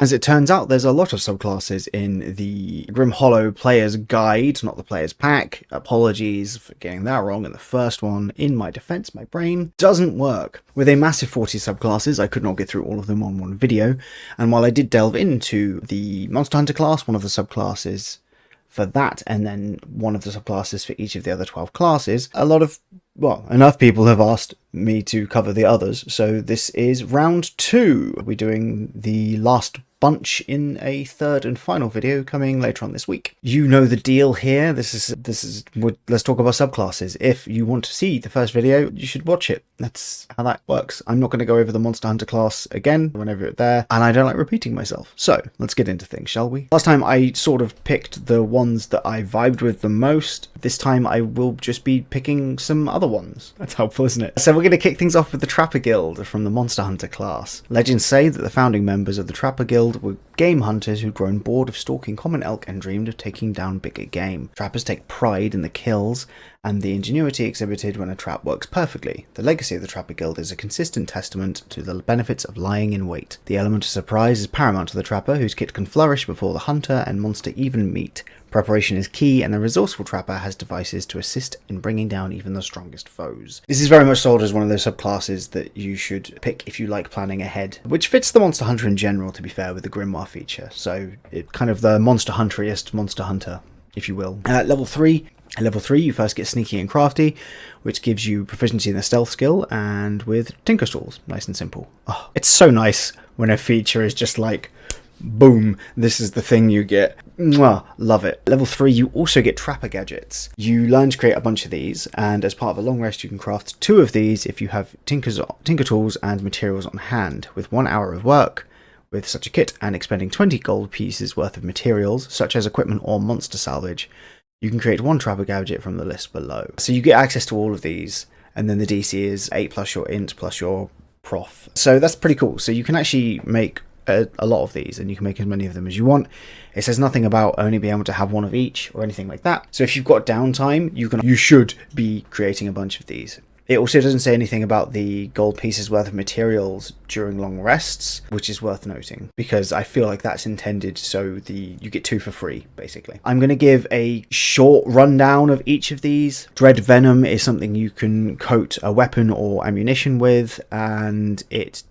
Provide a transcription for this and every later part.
As it turns out, there's a lot of subclasses in the Grim Hollow Player's Guide, not the Player's Pack. Apologies for getting that wrong in the first one. In my defense, my brain doesn't work. With a massive 40 subclasses, I could not get through all of them on one video, and while I did delve into the Monster Hunter class, one of the subclasses for that, and then one of the subclasses for each of the other 12 classes, enough people have asked me to cover the others, so this is round 2. We're doing the last bunch in a third and final video coming later on this week. You know the deal here. Let's talk about subclasses. If you want to see the first video, you should watch it. That's how that works. I'm not going to go over the Monster Hunter class again whenever it's there, and I don't like repeating myself. So let's get into things, shall we? Last time I sort of picked the ones that I vibed with the most. This time I will just be picking some other ones. That's helpful, isn't it? So we're going to kick things off with the Trapper Guild from the Monster Hunter class. Legends say that the founding members of the Trapper Guild were game hunters who'd grown bored of stalking common elk and dreamed of taking down bigger game. Trappers take pride in the kills and the ingenuity exhibited when a trap works perfectly. The legacy of the Trapper Guild is a consistent testament to the benefits of lying in wait. The element of surprise is paramount to the trapper, whose kit can flourish before the hunter and monster even meet. Preparation is key, and the resourceful trapper has devices to assist in bringing down even the strongest foes. This is very much sold as one of those subclasses that you should pick if you like planning ahead, which fits the Monster Hunter in general, to be fair, with the Grimoire feature. So it's kind of the Monster Hunteriest Monster Hunter, if you will. Level 3. At level 3, you first get Sneaky and Crafty, which gives you proficiency in the stealth skill, and with Tinker Tools. Nice and simple. Oh, it's so nice when a feature is just like, boom, this is the thing you get. Mwah, love it. Level 3, you also get Trapper Gadgets. You learn to create a bunch of these, and as part of a long rest, you can craft 2 of these if you have Tinker Tools and materials on hand. With 1 hour of work with such a kit, and expending 20 gold pieces worth of materials, such as equipment or monster salvage, you can create 1 Trapper Gadget from the list below. So you get access to all of these, and then the DC is 8 plus your int plus your prof. So that's pretty cool. So you can actually make a lot of these, and you can make as many of them as you want. It says nothing about only being able to have 1 of each or anything like that. So if you've got downtime, you should be creating a bunch of these. It also doesn't say anything about the gold pieces worth of materials during long rests, which is worth noting, because I feel like that's intended so you get 2 for free, basically. I'm going to give a short rundown of each of these. Dread Venom is something you can coat a weapon or ammunition with, and it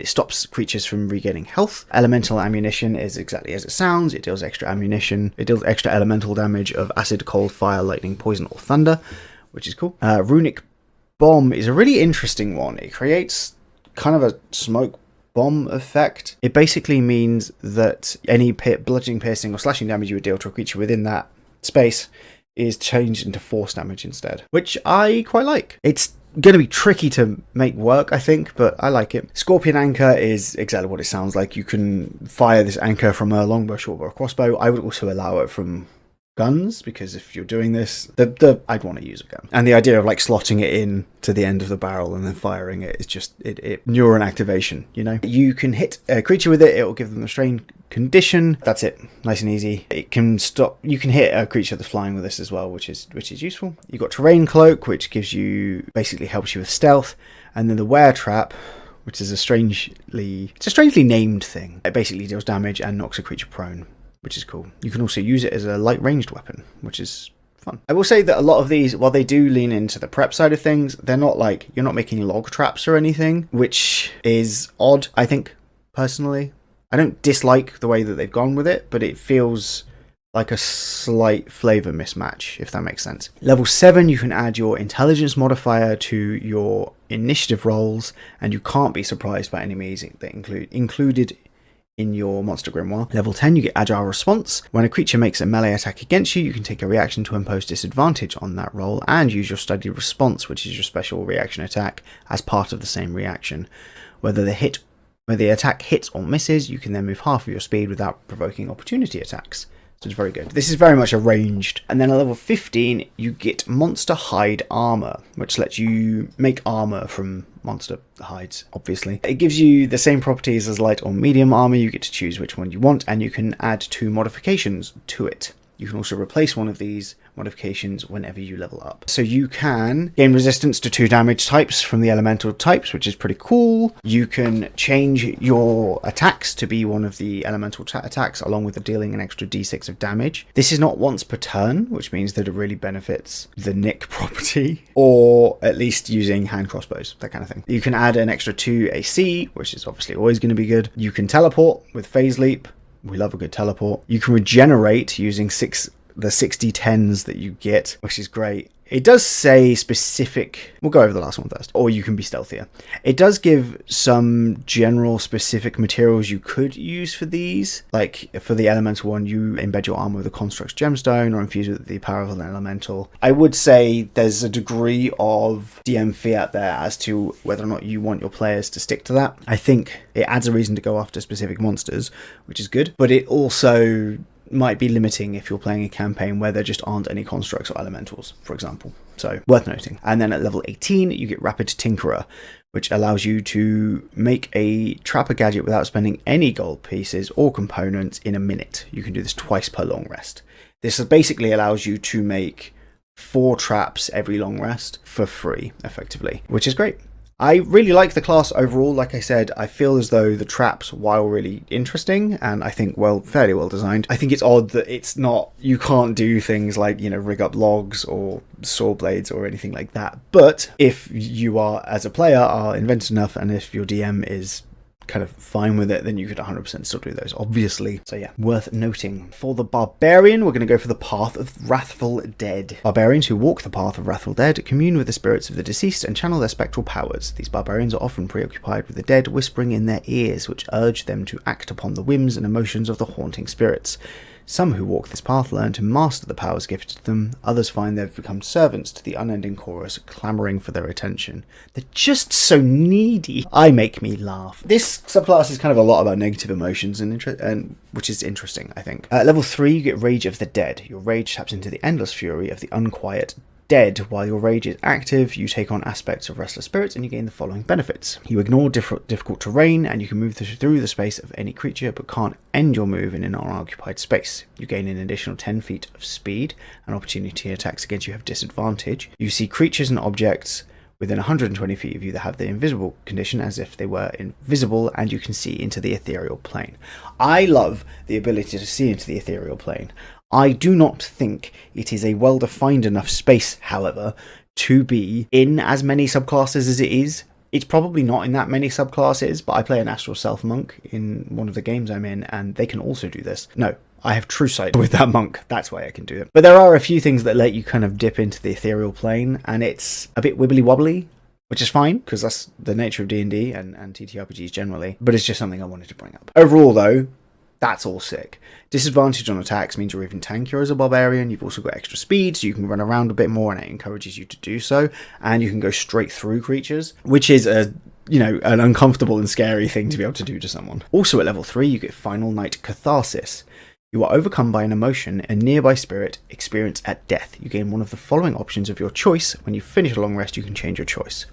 stops creatures from regaining health. Elemental Ammunition is exactly as it sounds. It deals extra ammunition. It deals extra elemental damage of acid, cold, fire, lightning, poison, or thunder, which is cool. Runic Bomb is a really interesting one. It creates kind of a smoke bomb effect. It basically means that any bludgeoning, piercing, or slashing damage you would deal to a creature within that space is changed into force damage instead, which I quite like. It's going to be tricky to make work, I think, but I like it. Scorpion Anchor is exactly what it sounds like. You can fire this anchor from a longbow, shortbow, or crossbow. I would also allow it from guns, because if you're doing this, I'd want to use a gun. And the idea of like slotting it in to the end of the barrel and then firing it is just neuron activation, you know? You can hit a creature with it, it will give them a strain condition. That's it. Nice and easy. It can stop. You can hit a creature that's flying with this as well, which is useful. You've got Terrain Cloak, which basically helps you with stealth, and then the Wear Trap, which is a strangely named thing. It basically deals damage and knocks a creature prone, which is cool. You can also use it as a light ranged weapon, which is fun. I will say that a lot of these, while they do lean into the prep side of things, they're not like, you're not making log traps or anything, which is odd, I think, personally. I don't dislike the way that they've gone with it, but it feels like a slight flavour mismatch, if that makes sense. Level 7, you can add your intelligence modifier to your initiative rolls, and you can't be surprised by enemies that included in your monster grimoire. Level 10, you get Agile Response. When a creature makes a melee attack against you, you can take a reaction to impose disadvantage on that roll and use your Studied Response, which is your special reaction attack, as part of the same reaction. Whether the attack hits or misses, you can then move half of your speed without provoking opportunity attacks. So it's very good. This is very much a ranged. And then at level 15, you get Monster Hide Armor, which lets you make armor from monster hides, obviously. It gives you the same properties as light or medium armor. You get to choose which one you want, and you can add 2 modifications to it. You can also replace one of these modifications whenever you level up. So you can gain resistance to 2 damage types from the elemental types, which is pretty cool. You can change your attacks to be one of the elemental attacks, along with the dealing an extra d6 of damage. This is not once per turn, which means that it really benefits the Nick property, or at least using hand crossbows, that kind of thing. You can add an extra 2 AC, which is obviously always going to be good. You can teleport with phase leap. We love a good teleport. You can regenerate using the 60/10s that you get, which is great. It does say specific... We'll go over the last one first. Or you can be stealthier. It does give some general specific materials you could use for these. Like, for the elemental one, you embed your armor with a construct's gemstone or infuse it with the power of an elemental. I would say there's a degree of DM fiat there as to whether or not you want your players to stick to that. I think it adds a reason to go after specific monsters, which is good. But it also might be limiting if you're playing a campaign where there just aren't any constructs or elementals, for example. So, worth noting. And then at level 18, you get Rapid Tinkerer, which allows you to make a trapper gadget without spending any gold pieces or components in a minute. You can do this twice per long rest. This basically allows you to make 4 traps every long rest for free, effectively, which is great. I really like the class overall. Like I said, I feel as though the traps, while really interesting and I think fairly well designed, I think it's odd that it's not, you can't do things like, rig up logs or saw blades or anything like that. But if you are, as a player, are inventive enough, and if your DM is kind of fine with it, then you could 100% still do those, obviously. So yeah, worth noting. For the Barbarian, we're going to go for the Path of Wrathful Dead. Barbarians who walk the Path of Wrathful Dead commune with the spirits of the deceased and channel their spectral powers. These barbarians are often preoccupied with the dead, whispering in their ears, which urge them to act upon the whims and emotions of the haunting spirits. Some who walk this path learn to master the powers gifted to them, others find they've become servants to the unending chorus, clamouring for their attention. They're just so needy. Make me laugh. This subclass is kind of a lot about negative emotions, and which is interesting, I think. At level 3, you get Rage of the Dead. Your rage taps into the endless fury of the unquiet dead. While your rage is active, you take on aspects of restless spirits and you gain the following benefits. You ignore difficult terrain and you can move through the space of any creature but can't end your move in an unoccupied space. You gain an additional 10 feet of speed, and opportunity attacks against you have disadvantage. You see creatures and objects within 120 feet of you that have the invisible condition as if they were invisible, and you can see into the ethereal plane. I love the ability to see into the ethereal plane. I do not think it is a well-defined enough space, however, to be in as many subclasses as it is. It's probably not in that many subclasses, but I play an Astral Self Monk in one of the games I'm in, and they can also do this. No, I have True Sight with that monk. That's why I can do it. But there are a few things that let you kind of dip into the ethereal plane, and it's a bit wibbly-wobbly, which is fine, because that's the nature of D&D and TTRPGs generally, but it's just something I wanted to bring up. Overall, though, that's all sick. Disadvantage on attacks means you're even tankier as a barbarian. You've also got extra speed, so you can run around a bit more, and it encourages you to do so. And you can go straight through creatures, which is an uncomfortable and scary thing to be able to do to someone. Also at level 3, you get Final Night Catharsis. You are overcome by an emotion a nearby spirit experience at death. You gain one of the following options of your choice. When you finish a long rest, you can change your choice.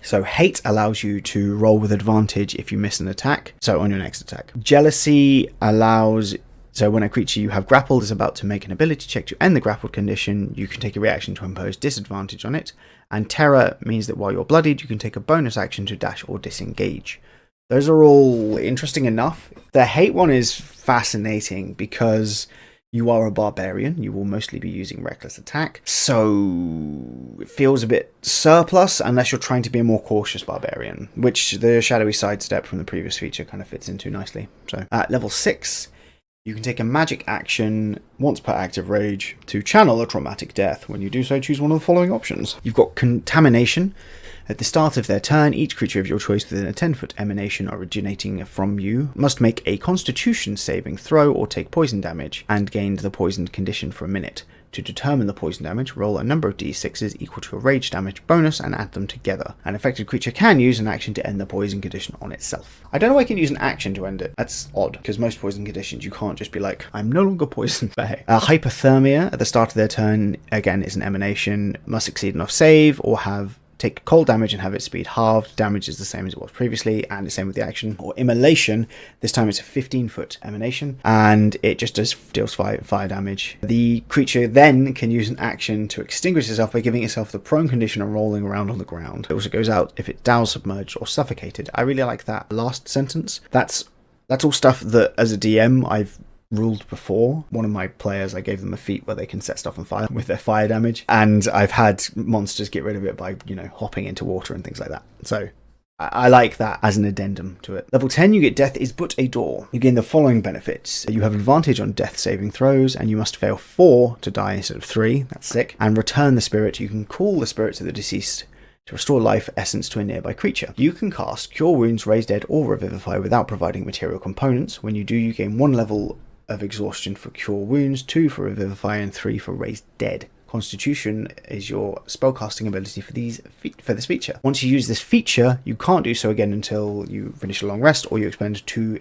So hate allows you to roll with advantage if you miss an attack, so on your next attack. Jealousy allows, so when a creature you have grappled is about to make an ability check to end the grappled condition, you can take a reaction to impose disadvantage on it. And terror means that while you're bloodied, you can take a bonus action to dash or disengage. Those are all interesting enough. The hate one is fascinating because you are a barbarian. You will mostly be using reckless attack, so it feels a bit surplus unless you're trying to be a more cautious barbarian, which the shadowy sidestep from the previous feature kind of fits into nicely. So at level 6, you can take a magic action once per active rage to channel a traumatic death. When you do so, choose one of the following options. You've got Contamination. At the start of their turn, each creature of your choice within a 10-foot emanation originating from you must make a Constitution saving throw or take poison damage, and gain the poisoned condition for a minute. To determine the poison damage, roll a number of d6s equal to a rage damage bonus and add them together. An affected creature can use an action to end the poison condition on itself. I don't know why I can use an action to end it. That's odd, because most poison conditions you can't just be like, I'm no longer poisoned. Hypothermia at the start of their turn, again, is an emanation, must succeed enough save or have take cold damage and have its speed halved. Damage is the same as it was previously, and the same with the action. Or immolation, this time it's a 15-foot emanation, and it just deals fire damage. The creature then can use an action to extinguish itself by giving itself the prone condition and rolling around on the ground. It also goes out if it dows, submerged, or suffocated. I really like that last sentence. That's all stuff that, as a DM, I've ruled before. One of my players, I gave them a feat where they can set stuff on fire with their fire damage, and I've had monsters get rid of it by, hopping into water and things like that. So I like that as an addendum to it. Level 10, you get Death is but a door. You gain the following benefits. You have advantage on death saving throws, and you must fail 4 to die instead of 3. That's sick. And return the spirit. You can call the spirits of the deceased to restore life essence to a nearby creature. You can cast Cure Wounds, Raise Dead, or Revivify without providing material components. When you do, you gain 1 level of exhaustion for Cure Wounds, 2 for Revivify, and 3 for Raise Dead. Constitution is your spellcasting ability for this feature. Once you use this feature, you can't do so again until you finish a long rest, or you expend 2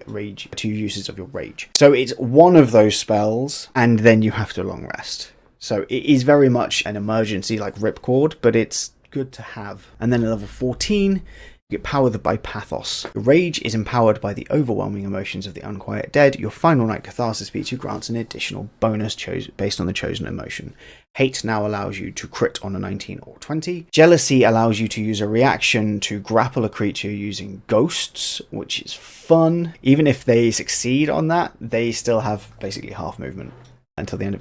uses of your rage. So it's one of those spells, and then you have to long rest. So it is very much an emergency, like Ripcord, but it's good to have. And then at level 14, you get Powered by Pathos. Your rage is empowered by the overwhelming emotions of the unquiet dead. Your Final Night Catharsis feature grants an additional bonus based on the chosen emotion. Hate now allows you to crit on a 19 or 20. Jealousy allows you to use a reaction to grapple a creature using ghosts, which is fun. Even if they succeed on that, they still have basically half movement until the end of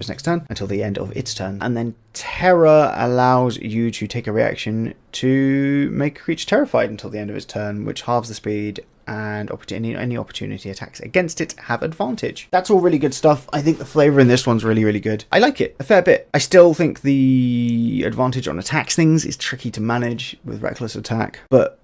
its turn. And then Terror allows you to take a reaction to make a creature terrified until the end of its turn, which halves the speed, and any opportunity attacks against it have advantage. That's all really good stuff. I think the flavour in this one's really, really good. I like it a fair bit. I still think the advantage on attacks things is tricky to manage with reckless attack, but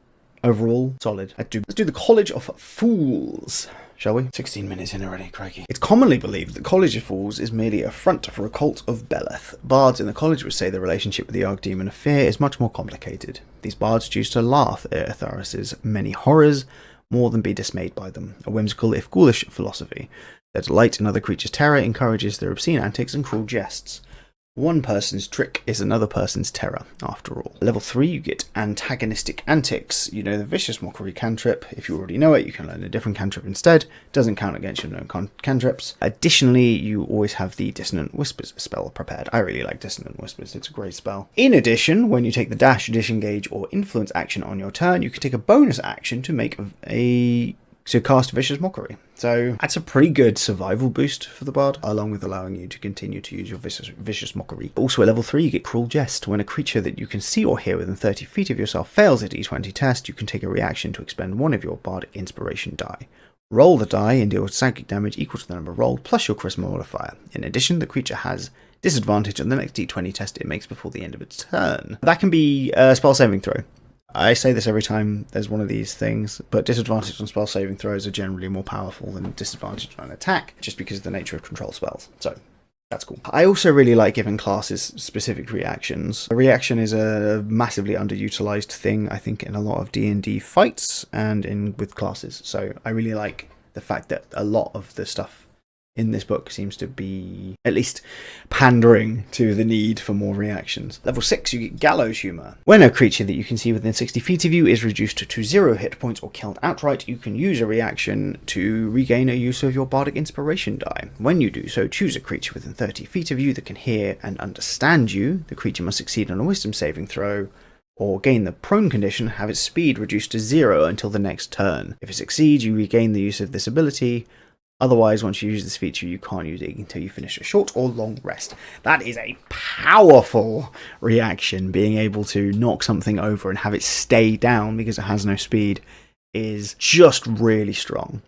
overall, solid. Let's do the College of Fools, shall we? 16 minutes in already, crikey. It's commonly believed that College of Fools is merely a front for a cult of Beleth. Bards in the college would say the relationship with the Archdemon of Fear is much more complicated. These bards choose to laugh at Etheris's many horrors more than be dismayed by them, a whimsical if ghoulish philosophy. Their delight in other creatures' terror encourages their obscene antics and cruel jests. One person's trick is another person's terror, after all. Level 3, you get Antagonistic Antics. You know the Vicious Mockery cantrip. If you already know it, you can learn a different cantrip instead. Doesn't count against your known cantrips. Additionally, you always have the Dissonant Whispers spell prepared. I really like Dissonant Whispers, it's a great spell. In addition, when you take the dash, disengage, or influence action on your turn, you can take a bonus action to cast Vicious Mockery. So that's a pretty good survival boost for the bard, along with allowing you to continue to use your Vicious Mockery. Also at level 3, you get Cruel Jest. When a creature that you can see or hear within 30 feet of yourself fails a d20 test, you can take a reaction to expend 1 of your bardic inspiration die. Roll the die and deal psychic damage equal to the number rolled plus your charisma modifier. In addition, the creature has disadvantage on the next d20 test it makes before the end of its turn. That can be a spell saving throw. I say this every time there's one of these things, but disadvantage on spell saving throws are generally more powerful than disadvantage on attack, just because of the nature of control spells. So that's cool. I also really like giving classes specific reactions. A reaction is a massively underutilized thing, I think, in a lot of D&D fights and with classes. So I really like the fact that a lot of the stuff in this book seems to be at least pandering to the need for more reactions. Level 6, you get Gallows Humour. When a creature that you can see within 60 feet of you is reduced to 0 hit points or killed outright, you can use a reaction to regain a use of your Bardic Inspiration die. When you do so, choose a creature within 30 feet of you that can hear and understand you. The creature must succeed on a Wisdom saving throw, or gain the prone condition, have its speed reduced to 0 until the next turn. If it succeeds, you regain the use of this ability. Otherwise, once you use this feature, you can't use it until you finish a short or long rest. That is a powerful reaction. Being able to knock something over and have it stay down because it has no speed is just really strong.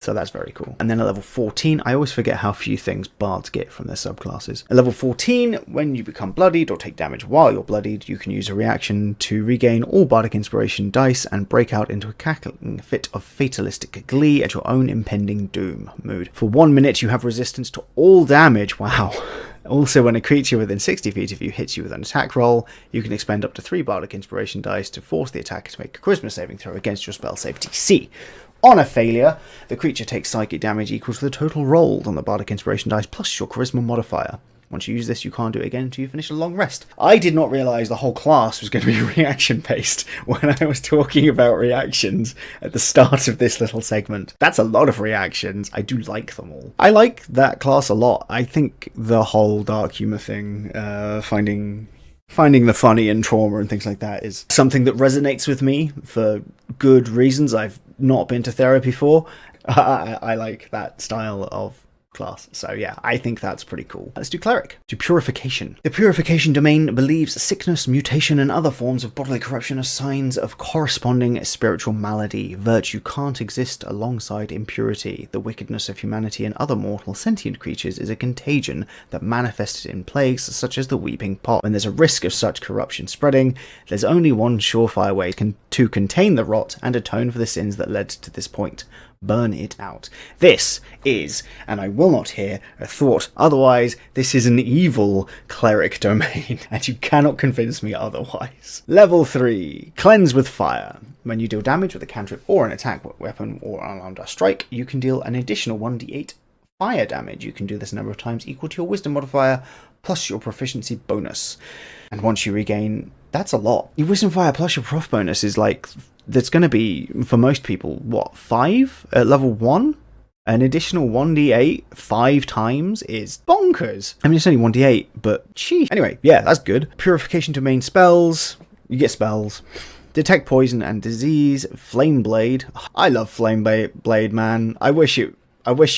So that's very cool. And then at level 14, I always forget how few things bards get from their subclasses. At level 14, when you become bloodied or take damage while you're bloodied, you can use a reaction to regain all Bardic Inspiration dice and break out into a cackling fit of fatalistic glee at your own impending doom mood. For 1 minute, you have resistance to all damage. Wow. Also, when a creature within 60 feet of you hits you with an attack roll, you can expend up to 3 Bardic Inspiration dice to force the attacker to make a charisma saving throw against your spell save DC. On a failure, the creature takes psychic damage equal to the total rolled on the Bardic Inspiration dice plus your charisma modifier. Once you use this, you can't do it again until you finish a long rest. I did not realise the whole class was going to be reaction-based when I was talking about reactions at the start of this little segment. That's a lot of reactions. I do like them all. I like that class a lot. I think the whole dark humour thing, finding the funny in trauma and things like that is something that resonates with me for good reasons. I've not been to therapy for. I like that style of class. So yeah, I think that's pretty cool. Let's do Cleric. Do Purification. The Purification domain believes sickness, mutation, and other forms of bodily corruption are signs of corresponding spiritual malady. Virtue can't exist alongside impurity. The wickedness of humanity and other mortal sentient creatures is a contagion that manifests in plagues such as the weeping pot. When there's a risk of such corruption spreading, there's only one surefire way to contain the rot and atone for the sins that led to this point. Burn it out. This is, and I will not hear a thought otherwise, this is an evil cleric domain, and you cannot convince me otherwise. Level 3. Cleanse with fire. When you deal damage with a cantrip or an attack weapon or an unarmed strike, you can deal an additional 1d8 fire damage. You can do this a number of times equal to your wisdom modifier plus your proficiency bonus. And once you regain, that's a lot. Your wisdom fire plus your prof bonus is like, that's going to be, for most people, what, 5 at level 1? An additional 1d8 5 times is bonkers. I mean, it's only 1d8, but gee. Anyway, yeah, that's good. Purification domain spells. You get spells. Detect poison and disease. Flame blade. I love flame blade, man. I wish you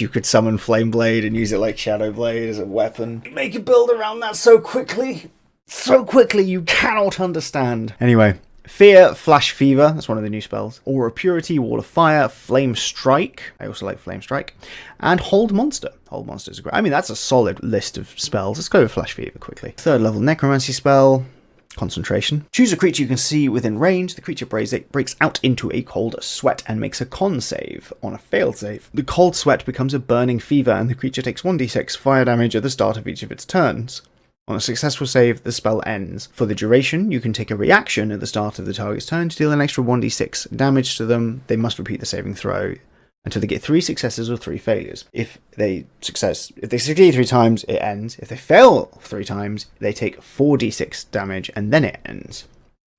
could summon flame blade and use it like shadow blade as a weapon. Make a build around that so quickly. So quickly, you cannot understand. Anyway. Fear, Flash Fever, that's one of the new spells. Aura Purity, Wall of Fire, Flame Strike, I also like Flame Strike, and Hold Monster. Hold Monster is great. I mean, that's a solid list of spells. Let's go with Flash Fever quickly. 3rd level Necromancy spell, Concentration. Choose a creature you can see within range. The creature breaks out into a cold sweat and makes a con save. On a failed save, the cold sweat becomes a burning fever and the creature takes 1d6 fire damage at the start of each of its turns. On a successful save, the spell ends. For the duration, you can take a reaction at the start of the target's turn to deal an extra 1d6 damage to them. They must repeat the saving throw until they get 3 successes or 3 failures. If they succeed 3 times, it ends. If they fail 3 times, they take 4d6 damage and then it ends.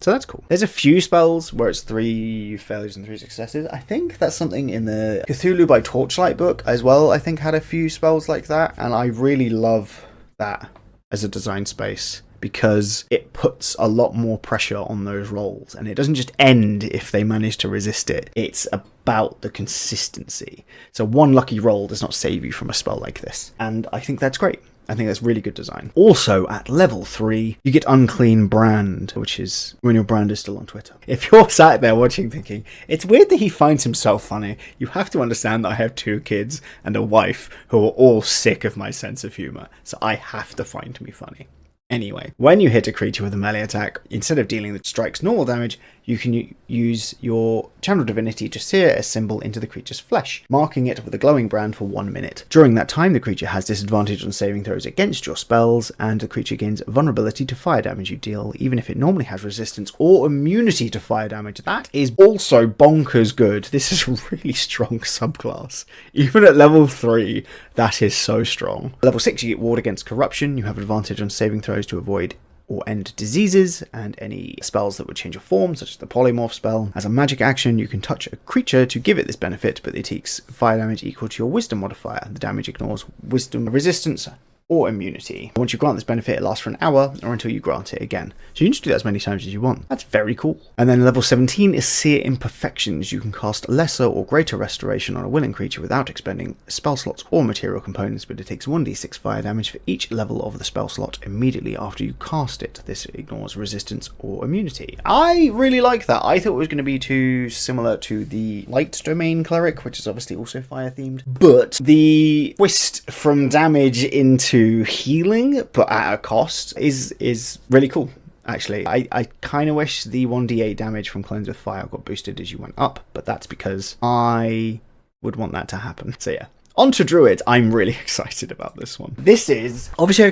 So that's cool. There's a few spells where it's 3 failures and 3 successes. I think that's something in the Cthulhu by Torchlight book as well. I think had a few spells like that, and I really love that as a design space because it puts a lot more pressure on those rolls, and it doesn't just end if they manage to resist it. It's about the consistency. So one lucky roll does not save you from a spell like this, and I think that's great. I think that's really good design. Also, at level 3, you get Unclean Brand, which is when your brand is still on Twitter. If you're sat there watching thinking, it's weird that he finds himself funny, you have to understand that I have 2 kids and a wife who are all sick of my sense of humour, so I have to find me funny. Anyway, when you hit a creature with a melee attack, instead of dealing the strike's normal damage, you can use your Channel Divinity to sear a symbol into the creature's flesh, marking it with a glowing brand for 1 minute. During that time, the creature has disadvantage on saving throws against your spells, and the creature gains vulnerability to fire damage you deal, even if it normally has resistance or immunity to fire damage. That is also bonkers good. This is a really strong subclass. Even at level 3, that is so strong. Level 6, you get Ward Against Corruption. You have advantage on saving throws to avoid or end diseases, and any spells that would change your form, such as the polymorph spell. As a magic action, you can touch a creature to give it this benefit, but it takes fire damage equal to your wisdom modifier. The damage ignores wisdom resistance or immunity. Once you grant this benefit, it lasts for an hour or until you grant it again. So you can just do that as many times as you want. That's very cool. And then level 17 is Seer Imperfections. You can cast lesser or greater restoration on a willing creature without expending spell slots or material components, but it takes 1d6 fire damage for each level of the spell slot immediately after you cast it. This ignores resistance or immunity. I really like that. I thought it was going to be too similar to the Light Domain Cleric, which is obviously also fire themed, but the twist from damage into healing but at a cost is really cool. Actually, I kind of wish the 1d8 damage from Cleanse with Fire got boosted as you went up, but that's because I would want that to happen. So yeah. On to Druid. I'm really excited about this one. This is obviously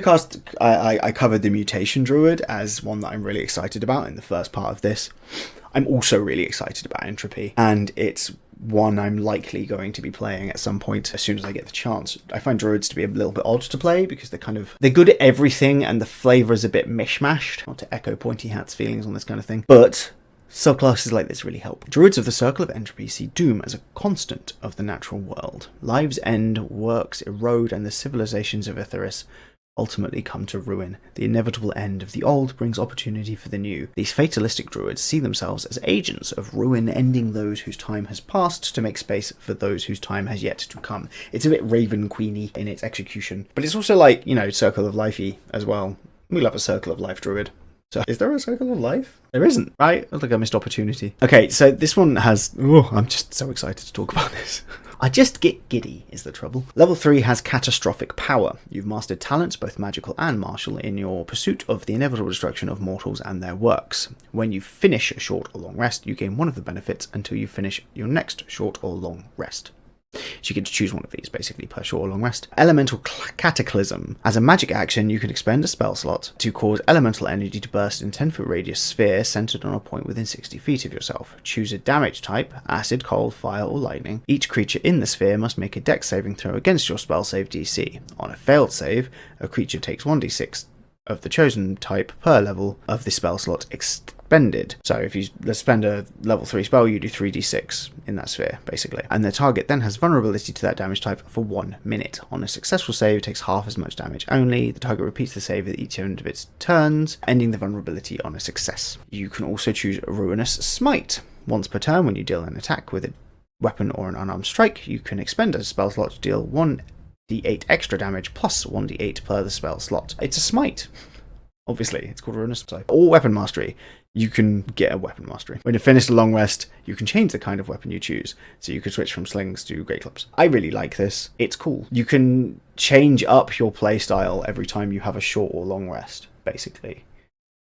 I covered the Mutation Druid as one that I'm really excited about in the first part of this. I'm also really excited about Entropy, and it's one I'm likely going to be playing at some point as soon as I get the chance. I find Druids to be a little bit odd to play because they're good at everything and the flavour is a bit mishmashed. Not to echo Pointy Hat's feelings on this kind of thing, but subclasses like this really help. Druids of the Circle of Entropy see doom as a constant of the natural world. Lives end, works erode, and the civilizations of Etheris ultimately come to ruin. The inevitable end of the old brings opportunity for the new. These fatalistic druids see themselves as agents of ruin, ending those whose time has passed to make space for those whose time has yet to come. It's a bit Raven Queeny in its execution, but it's also like, Circle of Life-y as well. We love a Circle of Life druid. So, is there a Circle of Life? There isn't, right? I think I missed opportunity. Okay, so this one has... Oh, I'm just so excited to talk about this. I just get giddy, is the trouble. Level 3 has Catastrophic Power. You've mastered talents, both magical and martial, in your pursuit of the inevitable destruction of mortals and their works. When you finish a short or long rest, you gain one of the benefits until you finish your next short or long rest. So you get to choose one of these, basically, per short or long rest. Elemental Cataclysm. As a magic action, you can expend a spell slot to cause elemental energy to burst in a 10-foot radius sphere centered on a point within 60 feet of yourself. Choose a damage type, acid, cold, fire, or lightning. Each creature in the sphere must make a dex saving throw against your spell save DC. On a failed save, a creature takes 1d6 of the chosen type per level of the spell slot expended. So if you spend a level 3 spell, you do 3d6 in that sphere, basically. And the target then has vulnerability to that damage type for 1 minute. On a successful save, it takes half as much damage only. The target repeats the save at each end of its turns, ending the vulnerability on a success. You can also choose a Ruinous Smite. Once per turn, when you deal an attack with a weapon or an unarmed strike, you can expend a spell slot to deal 1d8 extra damage plus 1d8 per the spell slot. It's a smite. Obviously, it's called Ruinous Smite. Or Weapon Mastery. You can get a Weapon Mastery. When you finish a long rest, you can change the kind of weapon you choose. So you can switch from slings to great clubs. I really like this. It's cool. You can change up your playstyle every time you have a short or long rest, basically.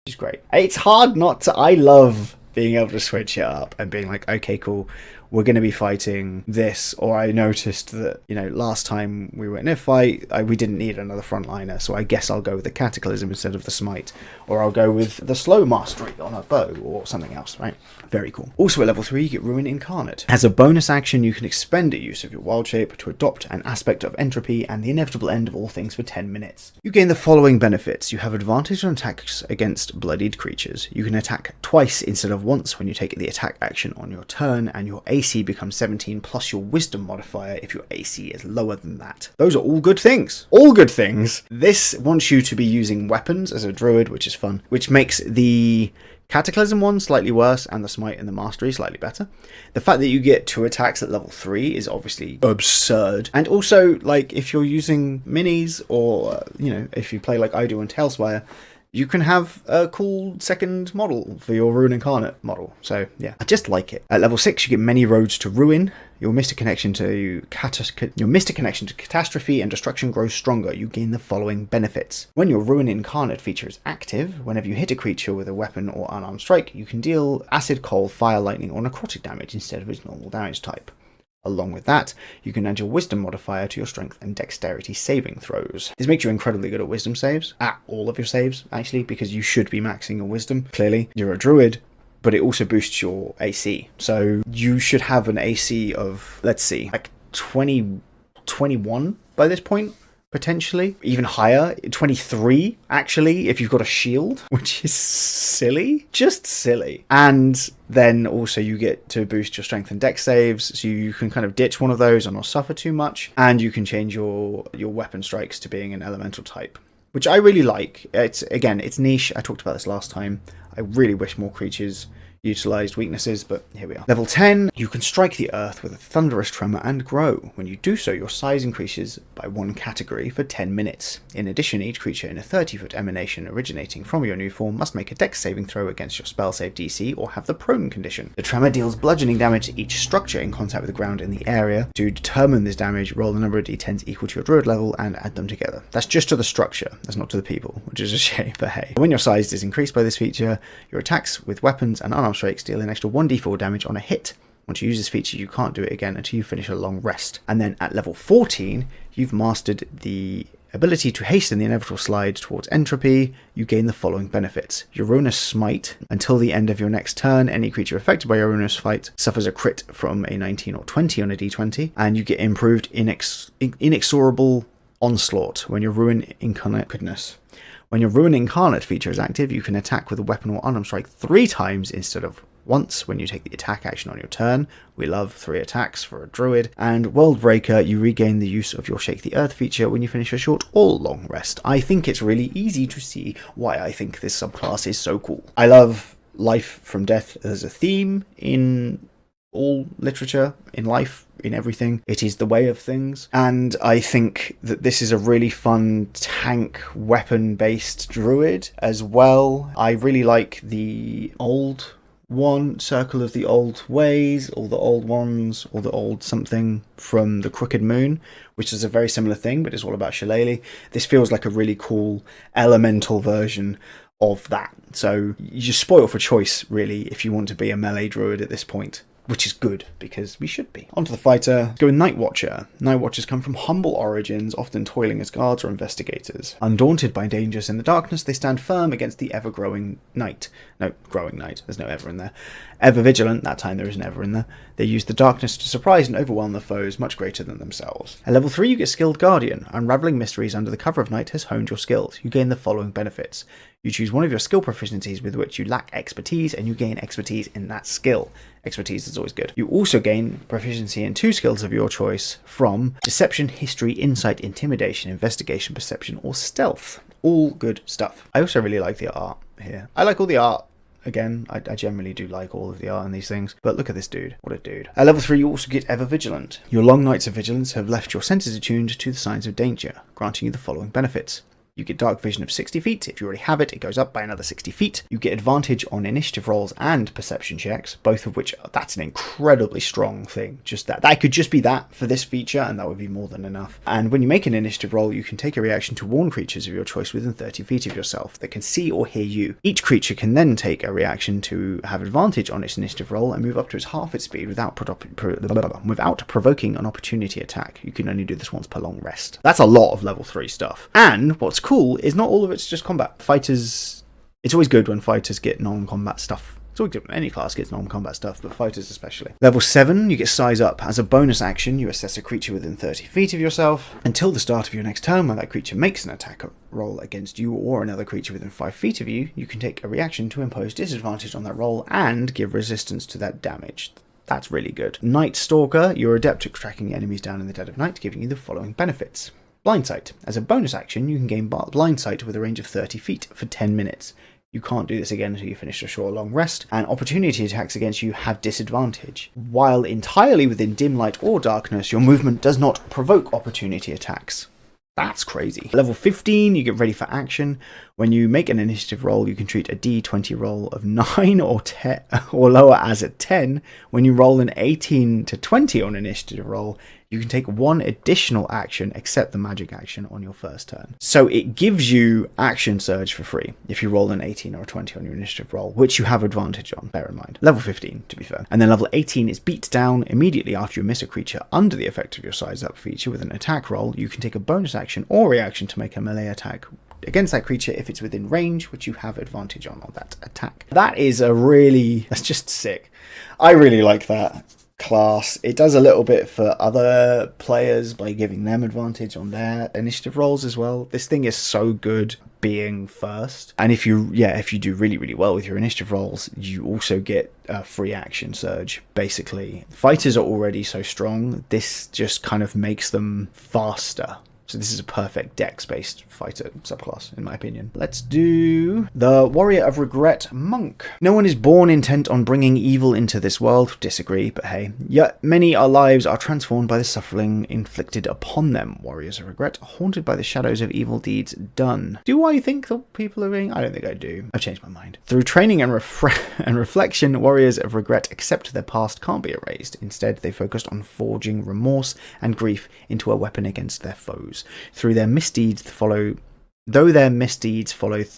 Which is great. It's hard not to... I love being able to switch it up and being like, okay, cool, we're going to be fighting this. Or I noticed that, last time we were in a fight, we didn't need another frontliner, so I guess I'll go with the Cataclysm instead of the Smite. Or I'll go with the Slow Mastery on a bow, or something else, right? Very cool. Also at level 3, you get Ruin Incarnate. As a bonus action, you can expend a use of your wild shape to adopt an aspect of entropy and the inevitable end of all things for 10 minutes. You gain the following benefits. You have advantage on attacks against bloodied creatures. You can attack twice instead of once when you take the attack action on your turn, and your AC becomes 17 plus your wisdom modifier if your AC is lower than that. Those are all good things. All good things. This wants you to be using weapons as a druid, which is fun, which makes the Cataclysm one slightly worse and the Smite and the Mastery slightly better. The fact that you get 2 attacks at level 3 is obviously absurd. And also, like, if you're using minis or, if you play like I do on Tailspire, you can have a cool second model for your Ruin Incarnate model. So, yeah, I just like it. At level 6, you get many roads to ruin. Your mystic connection to catastrophe and destruction grows stronger. You gain the following benefits. When your Ruin Incarnate feature is active, whenever you hit a creature with a weapon or unarmed strike, you can deal acid, cold, fire, lightning, or necrotic damage instead of its normal damage type. Along with that, you can add your wisdom modifier to your strength and dexterity saving throws. This makes you incredibly good at wisdom saves, at all of your saves, actually, because you should be maxing your wisdom. Clearly, you're a druid, but it also boosts your AC. So you should have an AC of, let's see, like 21 by this point, potentially. Even higher, 23, actually, if you've got a shield, which is silly. Just silly. And then also you get to boost your strength and dex saves, so you can kind of ditch one of those and not suffer too much. And you can change your weapon strikes to being an elemental type, which I really like. It's niche. I talked about this last time. I really wish more creatures utilised weaknesses, but here we are. Level 10, you can strike the earth with a thunderous tremor and grow. When you do so, your size increases by 1 category for 10 minutes. In addition, each creature in a 30-foot emanation originating from your new form must make a dex saving throw against your spell save DC or have the prone condition. The tremor deals bludgeoning damage to each structure in contact with the ground in the area. To determine this damage, roll the number of d10s equal to your druid level and add them together. That's just to the structure, that's not to the people, which is a shame, but hey. When your size is increased by this feature, your attacks with weapons and unarmed strikes deal an extra 1d4 damage on a hit. Once you use this feature, you can't do it again until you finish a long rest. And then at level 14, you've mastered the ability to hasten the inevitable slide towards entropy, you gain the following benefits. Your ruinous smite. Until the end of your next turn, any creature affected by your ruinous smite suffers a crit from a 19 or 20 on a d20, and you get improved inexorable onslaught when your ruin incarnate goodness. When your ruin incarnate feature is active, you can attack with a weapon or unarmed strike 3 times instead of once when you take the attack action on your turn. We love 3 attacks for a druid. And Worldbreaker, you regain the use of your Shake the Earth feature when you finish a short or long rest. I think it's really easy to see why I think this subclass is so cool. I love life from death as a theme in all literature, in life, in everything. It is the way of things. And I think that this is a really fun tank weapon-based druid as well. I really like the old one, Circle of the Old Ways, or the Old Ones, or the Old something from the Crooked Moon, which is a very similar thing, but it's all about shillelagh. This feels like a really cool elemental version of that. So you just spoil for choice, really, if you want to be a melee druid at this point. Which is good, because we should be. Onto the fighter. Go with Night Watcher. Night Watchers come from humble origins, often toiling as guards or investigators. Undaunted by dangers in the darkness, they stand firm against the ever-growing night. No, growing night. There's no ever in there. Ever vigilant, that time there isn't ever in there. They use the darkness to surprise and overwhelm their foes much greater than themselves. At level 3, you get Skilled Guardian. Unraveling mysteries under the cover of night has honed your skills. You gain the following benefits. You choose one of your skill proficiencies with which you lack expertise, and you gain expertise in that skill. Expertise is always good. You also gain proficiency in 2 skills of your choice from Deception, History, Insight, Intimidation, Investigation, Perception, or Stealth. All good stuff. I also really like the art here. I like all the art. Again, I generally do like all of the art in these things, but look at this dude. What a dude. At level 3, you also get Ever Vigilant. Your long nights of vigilance have left your senses attuned to the signs of danger, granting you the following benefits. You get Dark Vision of 60 feet. If you already have it, it goes up by another 60 feet. You get advantage on initiative rolls and perception checks, both of which, that's an incredibly strong thing. Just that. That could just be that for this feature, and that would be more than enough. And when you make an initiative roll, you can take a reaction to warn creatures of your choice within 30 feet of yourself that can see or hear you. Each creature can then take a reaction to have advantage on its initiative roll and move up to its half its speed without provoking an opportunity attack. You can only do this once per long rest. That's a lot of level 3 stuff. And what's cool is not all of it's just combat. Fighters, it's always good when fighters get non-combat stuff. It's always good when any class gets non-combat stuff, but fighters especially. Level 7, you get Size Up. As a bonus action, you assess a creature within 30 feet of yourself until the start of your next turn. When that creature makes an attack roll against you or another creature within 5 feet of you, you can take a reaction to impose disadvantage on that roll and give resistance to that damage. That's really good. Night Stalker, you're adept at tracking enemies down in the dead of night, giving you the following benefits. Blindsight. As a bonus action, you can gain Blindsight with a range of 30 feet for 10 minutes. You can't do this again until you finish a short long rest, and opportunity attacks against you have disadvantage. While entirely within dim light or darkness, your movement does not provoke opportunity attacks. That's crazy. Level 15, you get ready for action. When you make an initiative roll, you can treat a d20 roll of 9 or 10 or lower as a 10. When you roll an 18 to 20 on an initiative roll, you can take 1 additional action except the magic action on your first turn. So it gives you action surge for free if you roll an 18 or a 20 on your initiative roll, which you have advantage on, bear in mind. Level 15, to be fair. And then level 18 is Beat Down. Immediately after you miss a creature under the effect of your Size Up feature with an attack roll, you can take a bonus action or reaction to make a melee attack against that creature if it's within range, which you have advantage on that attack. That's just sick. I really like that class. It does a little bit for other players by giving them advantage on their initiative rolls as well. This thing is so good being first, and if you do really, really well with your initiative rolls, you also get a free action surge. Basically, fighters are already so strong, this just kind of makes them faster. So this is a perfect dex-based fighter subclass, in my opinion. Let's do the Warrior of Regret Monk. No one is born intent on bringing evil into this world. Disagree, but hey. Yet many lives are transformed by the suffering inflicted upon them. Warriors of Regret, haunted by the shadows of evil deeds done. Do I think that people are being? I don't think I do. I've changed my mind. Through training and reflection, Warriors of Regret accept their past can't be erased. Instead, they focused on forging remorse and grief into a weapon against their foes. Though their misdeeds follow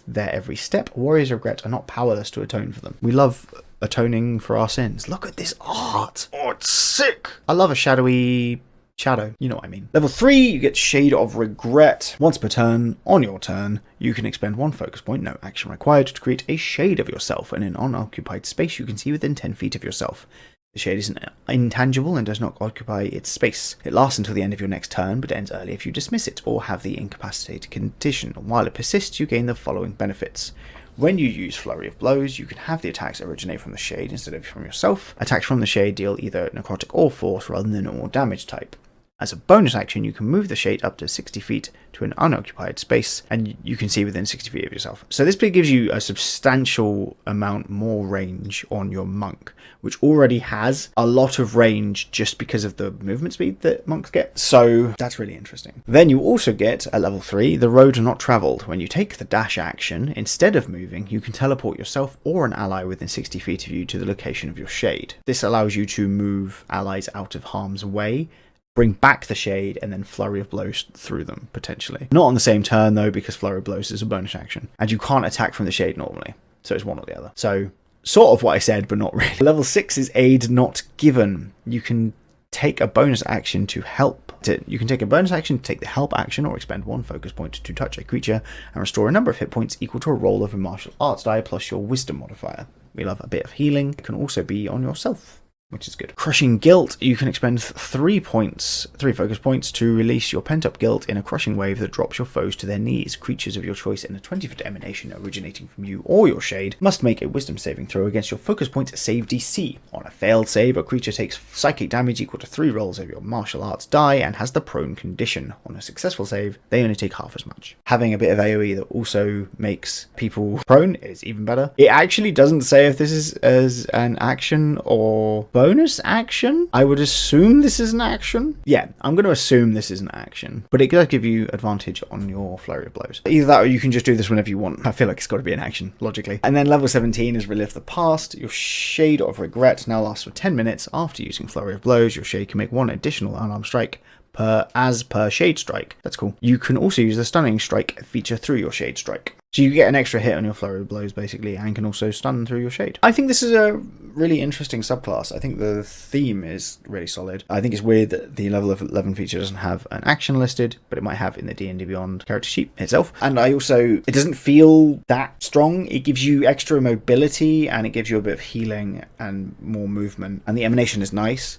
their every step, Warriors of Regret are not powerless to atone for them. We love atoning for our sins. Look at this art. Oh, it's sick. I love a shadowy Shadow, you know what I mean. Level 3, you get Shade of Regret. Once per turn, on your turn, you can expend 1 focus point, no action required, to create a shade of yourself in an unoccupied space you can see within 10 feet of yourself. The shade is intangible and does not occupy its space. It lasts until the end of your next turn, but ends early if you dismiss it or have the incapacitated condition. While it persists, you gain the following benefits. When you use Flurry of Blows, you can have the attacks originate from the shade instead of from yourself. Attacks from the shade deal either necrotic or force rather than normal damage type. As a bonus action, you can move the shade up to 60 feet to an unoccupied space, and you can see within 60 feet of yourself. So this gives you a substantial amount more range on your monk, which already has a lot of range just because of the movement speed that monks get. So that's really interesting. Then you also get, at level 3, the Road Not Travelled. When you take the dash action, instead of moving, you can teleport yourself or an ally within 60 feet of you to the location of your shade. This allows you to move allies out of harm's way, bring back the shade, and then Flurry of Blows through them, potentially. Not on the same turn, though, because Flurry of Blows is a bonus action. And you can't attack from the shade normally. So it's one or the other. So, sort of what I said, but not really. Level 6 is Aid Not Given. You can take a bonus action to help. You can take a bonus action to take the help action or expend 1 focus point to touch a creature and restore a number of hit points equal to a roll of a martial arts die plus your wisdom modifier. We love a bit of healing. It can also be on yourself, which is good. Crushing Guilt, you can expend 3 focus points to release your pent-up guilt in a crushing wave that drops your foes to their knees. Creatures of your choice in a 20-foot emanation originating from you or your shade must make a wisdom saving throw against your focus point save DC. On a failed save, a creature takes psychic damage equal to 3 rolls of your martial arts die and has the prone condition. On a successful save, they only take half as much. Having a bit of AoE that also makes people prone is even better. It actually doesn't say if this is as an action or bonus action. I would assume this is an action. Yeah, I'm going to assume this is an action, but it does give you advantage on your Flurry of Blows. Either that or you can just do this whenever you want. I feel like it's got to be an action, logically. And then level 17 is Relive the Past. Your Shade of Regret now lasts for 10 minutes. After using Flurry of Blows, your shade can make 1 additional unarmed strike per shade strike. That's cool. You can also use the Stunning Strike feature through your shade strike. So you get an extra hit on your Flurry of Blows, basically, and can also stun through your shade. I think this is a really interesting subclass. I think the theme is really solid. I think it's weird that the level of 11 feature doesn't have an action listed, but it might have in the D&D Beyond character sheet itself. And it doesn't feel that strong. It gives you extra mobility, and it gives you a bit of healing and more movement. And the emanation is nice,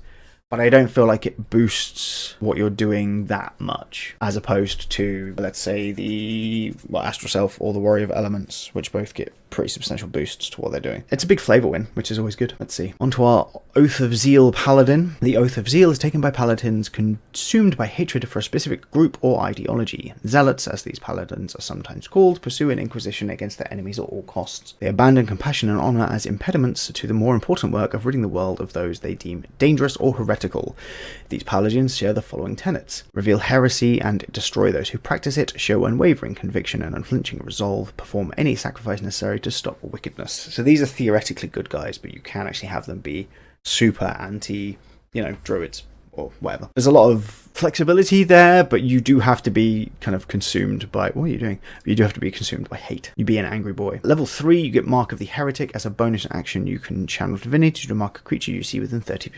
but I don't feel like it boosts what you're doing that much, as opposed to, let's say, the Astral Self or the Warrior of Elements, which both get pretty substantial boosts to what they're doing. It's a big flavor win, which is always good. Let's see. On to our Oath of Zeal Paladin. The Oath of Zeal is taken by paladins consumed by hatred for a specific group or ideology. Zealots, as these paladins are sometimes called, pursue an inquisition against their enemies at all costs. They abandon compassion and honor as impediments to the more important work of ridding the world of those they deem dangerous or heretical. These paladins share the following tenets: reveal heresy and destroy those who practice it, show unwavering conviction and unflinching resolve, perform any sacrifice necessary to stop wickedness. So these are theoretically good guys, but you can actually have them be super anti, druids or whatever. There's a lot of flexibility there, but you do have to be kind of consumed by... What are you doing? You do have to be consumed by hate. You be an angry boy. Level 3, you get Mark of the Heretic. As a bonus action, you can channel divinity to mark a creature you see within 30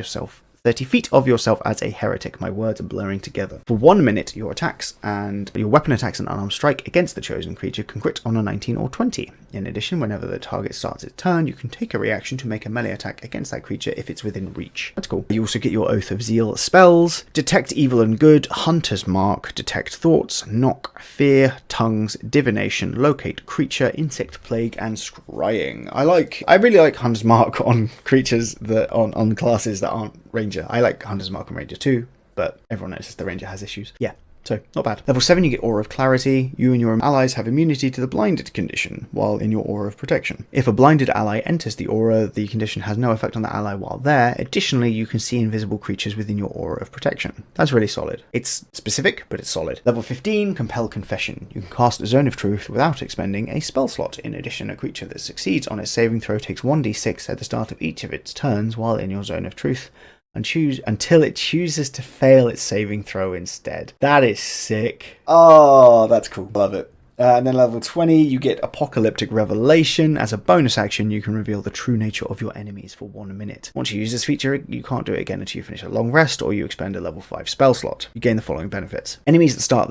feet of yourself as a heretic. My words are blurring together. For 1 minute, your weapon attacks and unarmed strike against the chosen creature can crit on a 19 or 20. In addition, whenever the target starts its turn, you can take a reaction to make a melee attack against that creature if it's within reach. That's cool. You also get your Oath of Zeal spells: Detect Evil and Good, Hunter's Mark, Detect Thoughts, Knock, Fear, Tongues, Divination, Locate Creature, Insect Plague, and Scrying. I really like Hunter's Mark on creatures on classes that aren't Ranger. I like Hunter's Mark and Ranger too, but everyone notices the Ranger has issues. Yeah, so not bad. Level 7, you get Aura of Clarity. You and your allies have immunity to the blinded condition while in your Aura of Protection. If a blinded ally enters the aura, the condition has no effect on the ally while there. Additionally, you can see invisible creatures within your Aura of Protection. That's really solid. It's specific, but it's solid. Level 15, Compel Confession. You can cast a Zone of Truth without expending a spell slot. In addition, a creature that succeeds on its saving throw takes 1d6 at the start of each of its turns while in your Zone of Truth, and until it chooses to fail its saving throw instead. That is sick. Oh, that's cool. Love it. And then level 20, you get Apocalyptic Revelation. As a bonus action, you can reveal the true nature of your enemies for 1 minute. Once you use this feature, you can't do it again until you finish a long rest or you expend a level 5 spell slot. You gain the following benefits. Enemies that start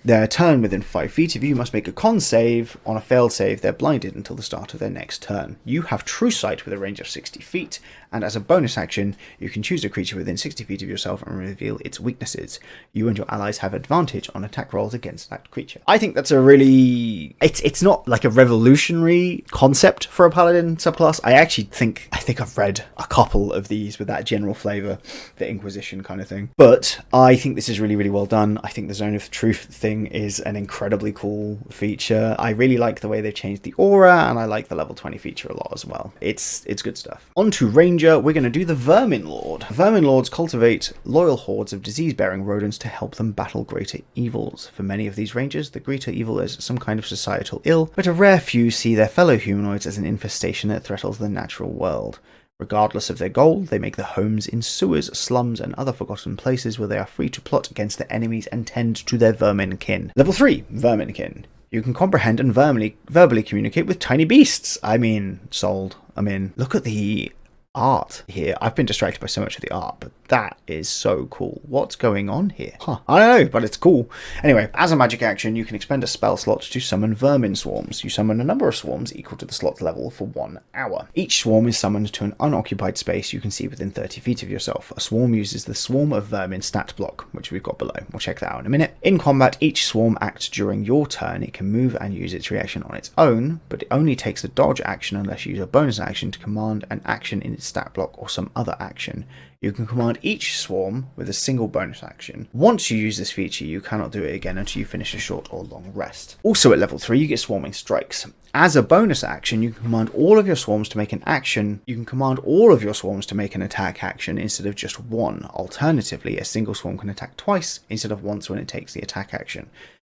their turn within 5 feet of you must make a con save. On a failed save, they're blinded until the start of their next turn. You have True Sight with a range of 60 feet, and as a bonus action, you can choose a creature within 60 feet of yourself and reveal its weaknesses. You and your allies have advantage on attack rolls against that creature. I think that's a really... It's not like a revolutionary concept for a Paladin subclass. I think I've read a couple of these with that general flavour, the Inquisition kind of thing. But I think this is really, really well done. I think the Zone of Truth thing is an incredibly cool feature. I really like the way they've changed the aura, and I like the level 20 feature a lot as well. It's good stuff. On to Ranger, we're going to do the Vermin Lord. Vermin Lords cultivate loyal hordes of disease-bearing rodents to help them battle greater evils. For many of these rangers, the greater evil is some kind of societal ill, but a rare few see their fellow humanoids as an infestation that threatens the natural world. Regardless of their goal, they make their homes in sewers, slums, and other forgotten places where they are free to plot against their enemies and tend to their vermin kin. Level 3, Vermin Kin. You can comprehend and verbally communicate with tiny beasts. I mean, sold. I'm in. Look at the art here. I've been distracted by so much of the art, but that is so cool. What's going on here? I don't know, but it's cool. Anyway, as a magic action, you can expend a spell slot to summon vermin swarms. You summon a number of swarms equal to the slot level for 1 hour. Each swarm is summoned to an unoccupied space you can see within 30 feet of yourself. A swarm uses the Swarm of Vermin stat block, which we've got below. We'll check that out in a minute. In combat, each swarm acts during your turn. It can move and use its reaction on its own, but it only takes a dodge action unless you use a bonus action to command an action in its stat block or some other action. You can command each swarm with a single bonus action. Once you use this feature, you cannot do it again until you finish a short or long rest. Also at level 3, you get Swarming Strikes. As a bonus action, you can command all of your swarms to make an action. You can command all of your swarms to make an attack action instead of just one. Alternatively, a single swarm can attack twice instead of once when it takes the attack action.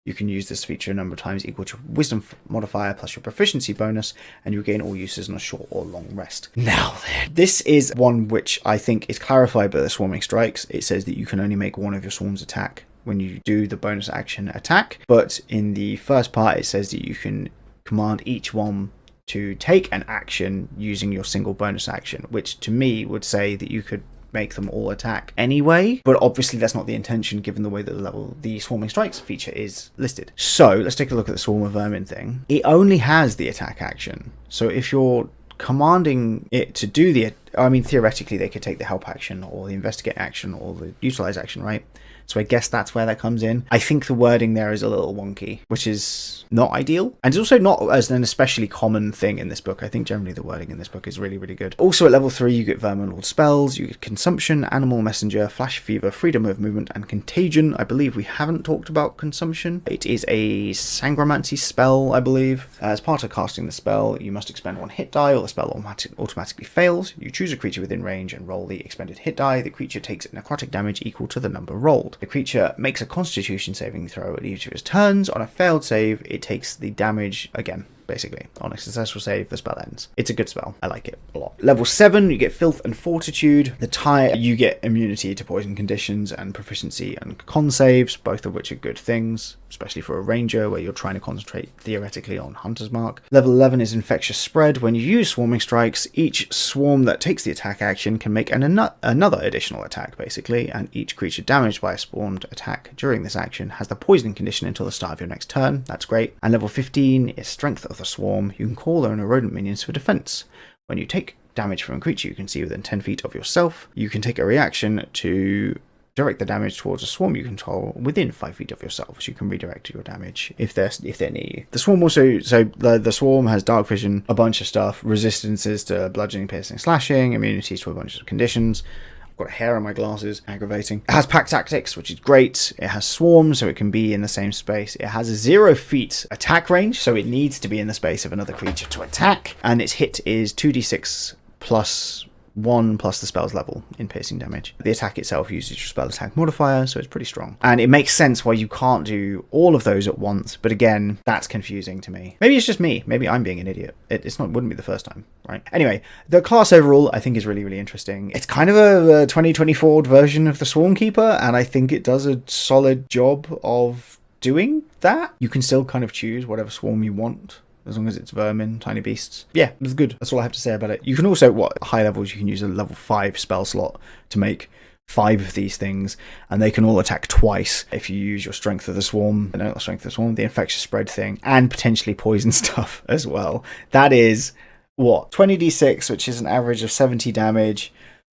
You can use this feature a number of times equal to Wisdom modifier plus your proficiency bonus, and you gain all uses on a short or long rest. Now then, this is one which I think is clarified by the Swarming Strikes. It says that you can only make one of your swarms attack when you do the bonus action attack, but in the first part it says that you can command each one to take an action using your single bonus action, which to me would say that you could make them all attack anyway, but obviously that's not the intention given the way that the Swarming Strikes feature is listed. So let's take a look at the Swarm of Vermin thing. It only has the attack action, so if you're commanding it to do theoretically they could take the help action or the investigate action or the utilize action, right? So I guess that's where that comes in. I think the wording there is a little wonky, which is not ideal. And it's also not as an especially common thing in this book. I think generally the wording in this book is really, really good. Also at level 3, you get Vermin Lord spells. You get Consumption, Animal Messenger, Flash Fever, Freedom of Movement, and Contagion. I believe we haven't talked about Consumption. It is a sangromancy spell, I believe. As part of casting the spell, you must expend 1 hit die or the spell automatically fails. You choose a creature within range and roll the expended hit die. The creature takes necrotic damage equal to the number rolled. The creature makes a Constitution saving throw at each of its turns. On a failed save, it takes the damage again. Basically, on a successful save, the spell ends. It's a good spell. I like it a lot. Level 7, you get Filth and Fortitude. The tie, you get immunity to poison conditions and proficiency and con saves, both of which are good things, especially for a ranger where you're trying to concentrate theoretically on Hunter's Mark. Level 11 is Infectious Spread. When you use Swarming Strikes, each swarm that takes the attack action can make another additional attack, basically, and each creature damaged by a swarmed attack during this action has the poisoning condition until the start of your next turn. That's great. And level 15 is Strength of the Swarm. You can call their own rodent minions for defense. When you take damage from a creature you can see within 10 feet of yourself, you can take a reaction to direct the damage towards a swarm you control within 5 feet of yourself, so you can redirect your damage if they're near you. The swarm also, the swarm has dark vision, a bunch of stuff, resistances to bludgeoning, piercing, slashing, immunities to a bunch of conditions. Got hair on my glasses, aggravating. It has pack tactics, which is great. It has swarm, so it can be in the same space. It has a 0 feet attack range, so it needs to be in the space of another creature to attack. And its hit is 2d6 plus 1 plus the spell's level in piercing damage. The attack itself uses your spell attack modifier, so it's pretty strong. And it makes sense why you can't do all of those at once, but again, that's confusing to me. Maybe it's just me. Maybe I'm being an idiot. Wouldn't be the first time, right? Anyway, the class overall I think is really, really interesting. It's kind of a 2024 version of the Swarmkeeper, and I think it does a solid job of doing that. You can still kind of choose whatever swarm you want, as long as it's vermin, tiny beasts. Yeah, it's good. That's all I have to say about it. You can also, high levels, you can use a level 5 spell slot to make 5 of these things, and they can all attack twice if you use your strength of the swarm, the infectious spread thing, and potentially poison stuff as well. That is, 20d6, which is an average of 70 damage,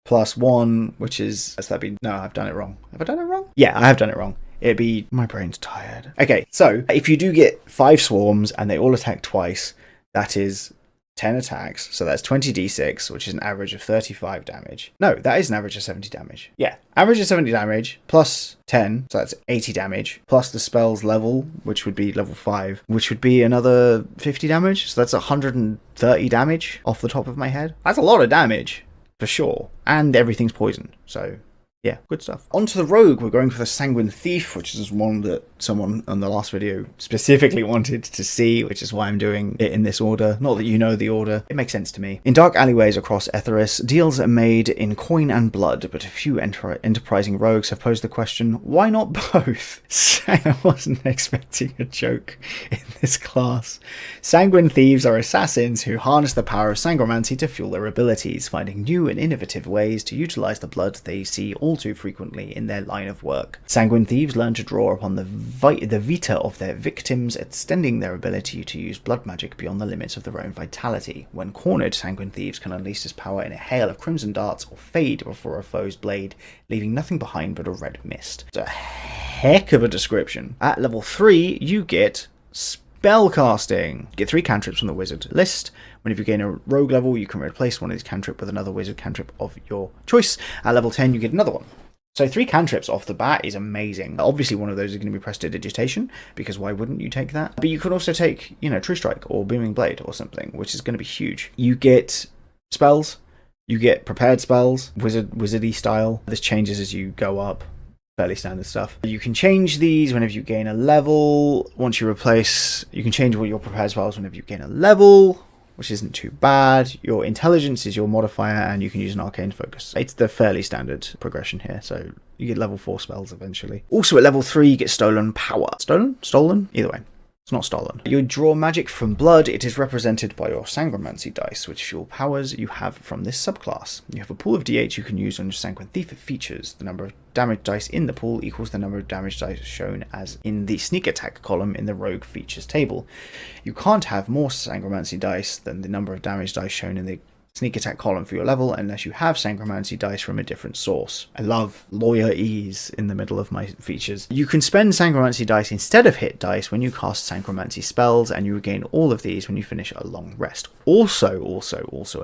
plus 1, which is, no, I've done it wrong. Have I done it wrong? Yeah, I have done it wrong. It'd be, my brain's tired. Okay, so if you do get 5 swarms and they all attack twice, that is 10 attacks, so that's 20d6, which is an average of 35 damage. No, that is an average of 70 damage. Yeah, average of 70 damage, plus 10, so that's 80 damage, plus the spell's level, which would be level 5, which would be another 50 damage, so that's 130 damage off the top of my head. That's a lot of damage, for sure, and everything's poison, so yeah, good stuff. On to the rogue. We're going for the sanguine thief, which is one that someone on the last video specifically wanted to see, which is why I'm doing it in this order. Not that you know the order. It makes sense to me. In dark alleyways across Etheris, deals are made in coin and blood, but a few enterprising rogues have posed the question, why not both? I wasn't expecting a joke in this class. Sanguine thieves are assassins who harness the power of sangromancy to fuel their abilities, finding new and innovative ways to utilize the blood they see all too frequently in their line of work. Sanguine thieves learn to draw upon the vita of their victims, extending their ability to use blood magic beyond the limits of their own vitality. When cornered, sanguine thieves can unleash this power in a hail of crimson darts or fade before a foe's blade, leaving nothing behind but a red mist. It's a heck of a description. At level 3, you get spellcasting. You get 3 cantrips from the wizard list. Whenever you gain a rogue level, you can replace one of these cantrips with another wizard cantrip of your choice. At level 10, you get another one. So 3 cantrips off the bat is amazing. Obviously, one of those is going to be Prestidigitation, because why wouldn't you take that? But you could also take, True Strike or Booming Blade or something, which is going to be huge. You get spells. You get prepared spells, wizardy style. This changes as you go up. Fairly standard stuff. You can change these whenever you gain a level. Once you replace, you can change all your prepared spells whenever you gain a level, which isn't too bad. Your intelligence is your modifier, and you can use an arcane focus. It's the fairly standard progression here, so you get level 4 spells eventually. Also at level 3, you get stolen power. Stolen? Either way. It's not stolen. You draw magic from blood. It is represented by your sangromancy dice, which fuel powers you have from this subclass. You have a pool of d8 you can use on your sanguine thief features. The number of damage dice in the pool equals the number of damage dice shown as in the sneak attack column in the rogue features table. You can't have more sangromancy dice than the number of damage dice shown in the sneak attack column for your level unless you have sangromancy dice from a different source. I love lawyer ease in the middle of my features. You can spend sangromancy dice instead of hit dice when you cast sangromancy spells, and you regain all of these when you finish a long rest. Also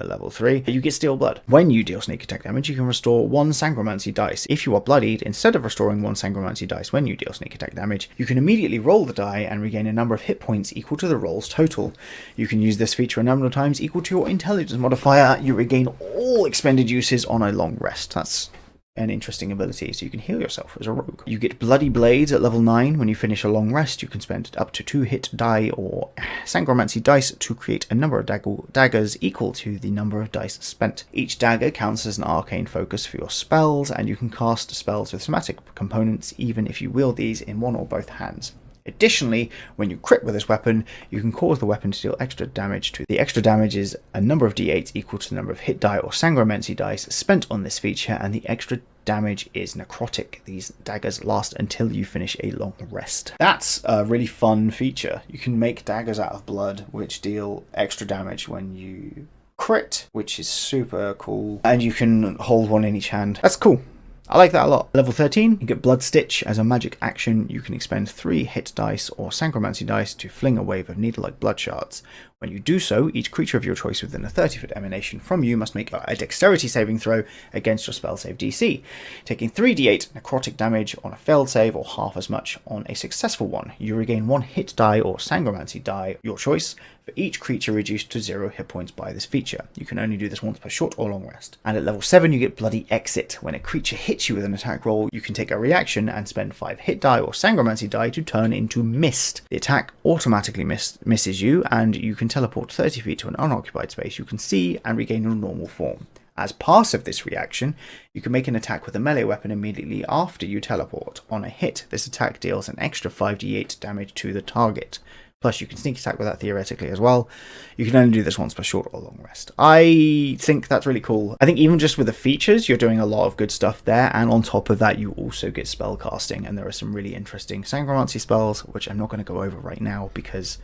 at level 3, you get steel blood. When you deal sneak attack damage, you can restore 1 sangromancy dice. If you are bloodied, instead of restoring 1 sangromancy dice when you deal sneak attack damage, you can immediately roll the die and regain a number of hit points equal to the roll's total. You can use this feature a number of times equal to your intelligence modifier. You regain all expended uses on a long rest. That's an interesting ability, so you can heal yourself as a rogue. You get bloody blades at level 9. When you finish a long rest, you can spend up to 2 hit die or sangromancy dice to create a number of daggers equal to the number of dice spent. Each dagger counts as an arcane focus for your spells, and you can cast spells with somatic components even if you wield these in one or both hands. Additionally, when you crit with this weapon, you can cause the weapon to deal extra damage to. The extra damage is a number of d8s equal to the number of hit die or sangromancy dice spent on this feature, and the extra damage is necrotic. These daggers last until you finish a long rest. That's a really fun feature. You can make daggers out of blood, which deal extra damage when you crit, which is super cool, and you can hold one in each hand. That's cool. I like that a lot. Level 13, you get Blood Stitch. As a magic action, you can expend 3 hit dice or sangromancy dice to fling a wave of needle-like blood shards. When you do so, each creature of your choice within a 30-foot emanation from you must make a dexterity saving throw against your spell save DC, taking 3d8 necrotic damage on a failed save or half as much on a successful one. You regain 1 hit die or sangromancy die, your choice, for each creature reduced to 0 hit points by this feature. You can only do this once per short or long rest. And at level 7, you get Bloody Exit. When a creature hits you with an attack roll, you can take a reaction and spend 5 hit die or sangromancy die to turn into mist. The attack automatically misses you, and you can teleport 30 feet to an unoccupied space you can see and regain your normal form. As part of this reaction, you can make an attack with a melee weapon immediately after you teleport. On a hit, this attack deals an extra 5d8 damage to the target. Plus, you can sneak attack with that theoretically as well. You can only do this once per short or long rest. I think that's really cool. I think even just with the features, you're doing a lot of good stuff there. And on top of that, you also get spell casting. And there are some really interesting sangromancy spells, which I'm not going to go over right now because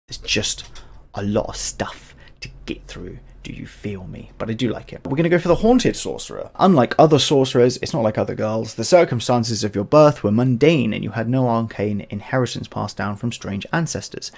there's just a lot of stuff to get through. Do you feel me? But I do like it. We're going to go for the Haunted Sorcerer. Unlike other sorcerers, it's not like other girls. The circumstances of your birth were mundane and you had no arcane inheritance passed down from strange ancestors.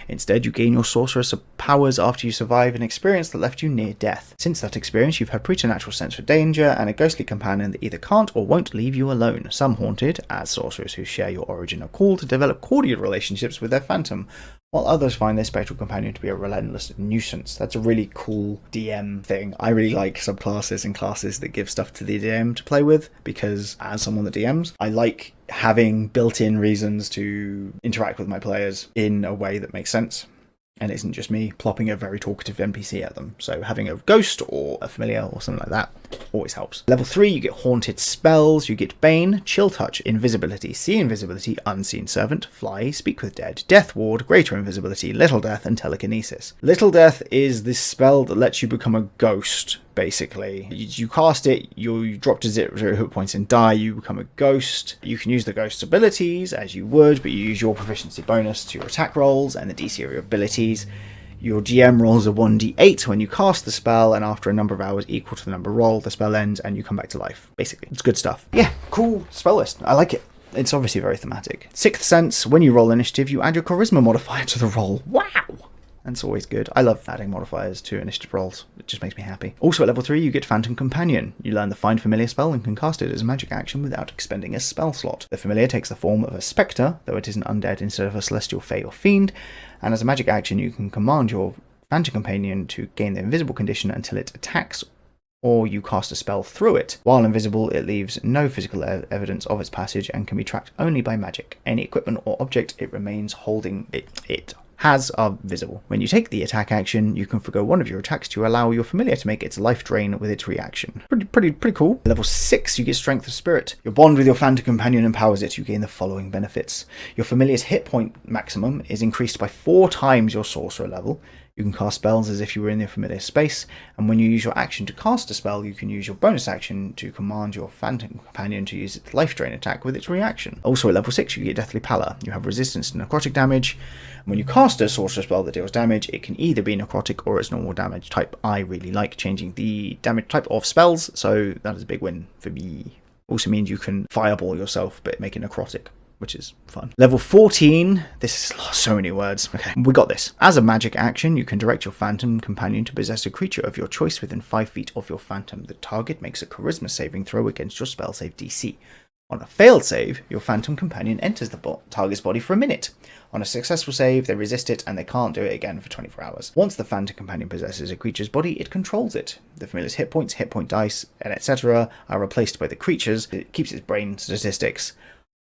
Instead, you gain your sorceress powers after you survive an experience that left you near death. Since that experience, you've had preternatural sense for danger and a ghostly companion that either can't or won't leave you alone. Some Haunted, as sorcerers who share your origin, are called to develop cordial relationships with their phantom, while others find their spectral companion to be a relentless nuisance. That's a really cool DM thing. I really like subclasses and classes that give stuff to the DM to play with, because as someone that DMs, I like having built-in reasons to interact with my players in a way that makes sense. And it isn't just me plopping a very talkative NPC at them. So having a ghost or a familiar or something like that always helps. Level 3, you get haunted spells. You get Bane, Chill Touch, Invisibility, See Invisibility, Unseen Servant, Fly, Speak with Dead, Death Ward, Greater Invisibility, Little Death, and Telekinesis. Little Death is this spell that lets you become a ghost, basically. You cast it, you drop to 0 hit points and die, you become a ghost. You can use the ghost's abilities as you would, but you use your proficiency bonus to your attack rolls and the DC of your abilities. Your GM rolls a 1d8 when you cast the spell, and after a number of hours equal to the number rolled, the spell ends and you come back to life. Basically, it's good stuff. Yeah, cool spell list. I like it. It's obviously very thematic. Sixth Sense, when you roll initiative, you add your charisma modifier to the roll. Wow! That's always good. I love adding modifiers to initiative rolls. It just makes me happy. Also at level 3, you get Phantom Companion. You learn the Find Familiar spell and can cast it as a magic action without expending a spell slot. The familiar takes the form of a spectre, though it is an undead instead of a celestial, fey, or fiend, and as a magic action you can command your Phantom Companion to gain the invisible condition until it attacks, or you cast a spell through it. While invisible, it leaves no physical evidence of its passage and can be tracked only by magic. Any equipment or object it remains holding it has are visible. When you take the attack action, you can forgo one of your attacks to allow your familiar to make its life drain with its reaction. Pretty cool. Level 6, you get Strength of Spirit. Your bond with your Phantom Companion empowers it. You gain the following benefits. Your familiar's hit point maximum is increased by 4 times your sorcerer level. You can cast spells as if you were in the familiar space, and when you use your action to cast a spell, you can use your bonus action to command your Phantom Companion to use its life drain attack with its reaction. Also at level 6, you get Deathly Pallor. You have resistance to necrotic damage. When you cast a sorcerer spell that deals damage, it can either be necrotic or its normal damage type. I really like changing the damage type of spells, so that is a big win for me. Also means you can fireball yourself, but make it necrotic, which is fun. Level 14, this is so many words. Okay, we got this. As a magic action, you can direct your Phantom Companion to possess a creature of your choice within 5 feet of your Phantom. The target makes a charisma saving throw against your spell save DC. On a failed save, your Phantom Companion enters the target's body for a minute. On a successful save, they resist it and they can't do it again for 24 hours. Once the Phantom Companion possesses a creature's body, it controls it. The familiar's hit points, hit point dice, and etc. are replaced by the creature's. It keeps its brain statistics.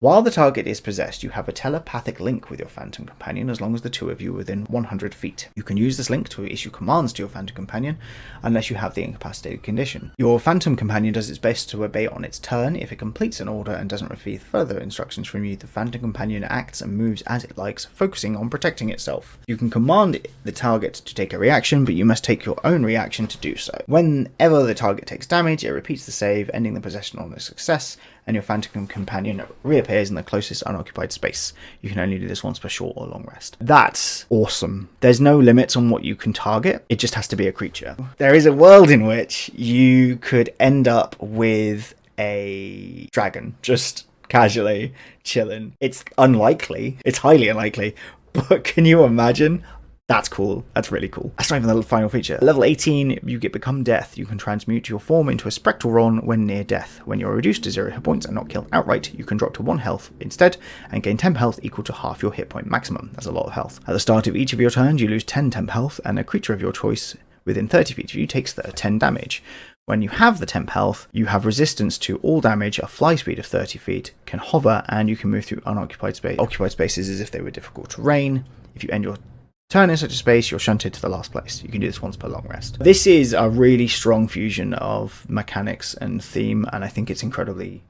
While the target is possessed, you have a telepathic link with your Phantom Companion as long as the two of you are within 100 feet. You can use this link to issue commands to your Phantom Companion unless you have the incapacitated condition. Your Phantom Companion does its best to obey on its turn. If it completes an order and doesn't receive further instructions from you, the Phantom Companion acts and moves as it likes, focusing on protecting itself. You can command the target to take a reaction, but you must take your own reaction to do so. Whenever the target takes damage, it repeats the save, ending the possession on a success, and your Phantom Companion reappears in the closest unoccupied space. You can only do this once per short or long rest. That's awesome. There's no limits on what you can target. It just has to be a creature. There is a world in which you could end up with a dragon, just casually chilling. It's unlikely. It's highly unlikely. But can you imagine? That's cool. That's really cool. That's not even the final feature. Level 18, you get Become Death. You can transmute your form into a spectral Ron when near death. When you're reduced to 0 hit points and not killed outright, you can drop to 1 health instead and gain temp health equal to half your hit point maximum. That's a lot of health. At the start of each of your turns, you lose 10 temp health, and a creature of your choice within 30 feet of you takes the 10 damage. When you have the temp health, you have resistance to all damage, a fly speed of 30 feet, can hover, and you can move through unoccupied space. Occupied spaces as if they were difficult terrain. If you end your Turn in such a space, you're shunted to the last place. You can do this once per long rest. This is a really strong fusion of mechanics and theme, and I think it's incredibly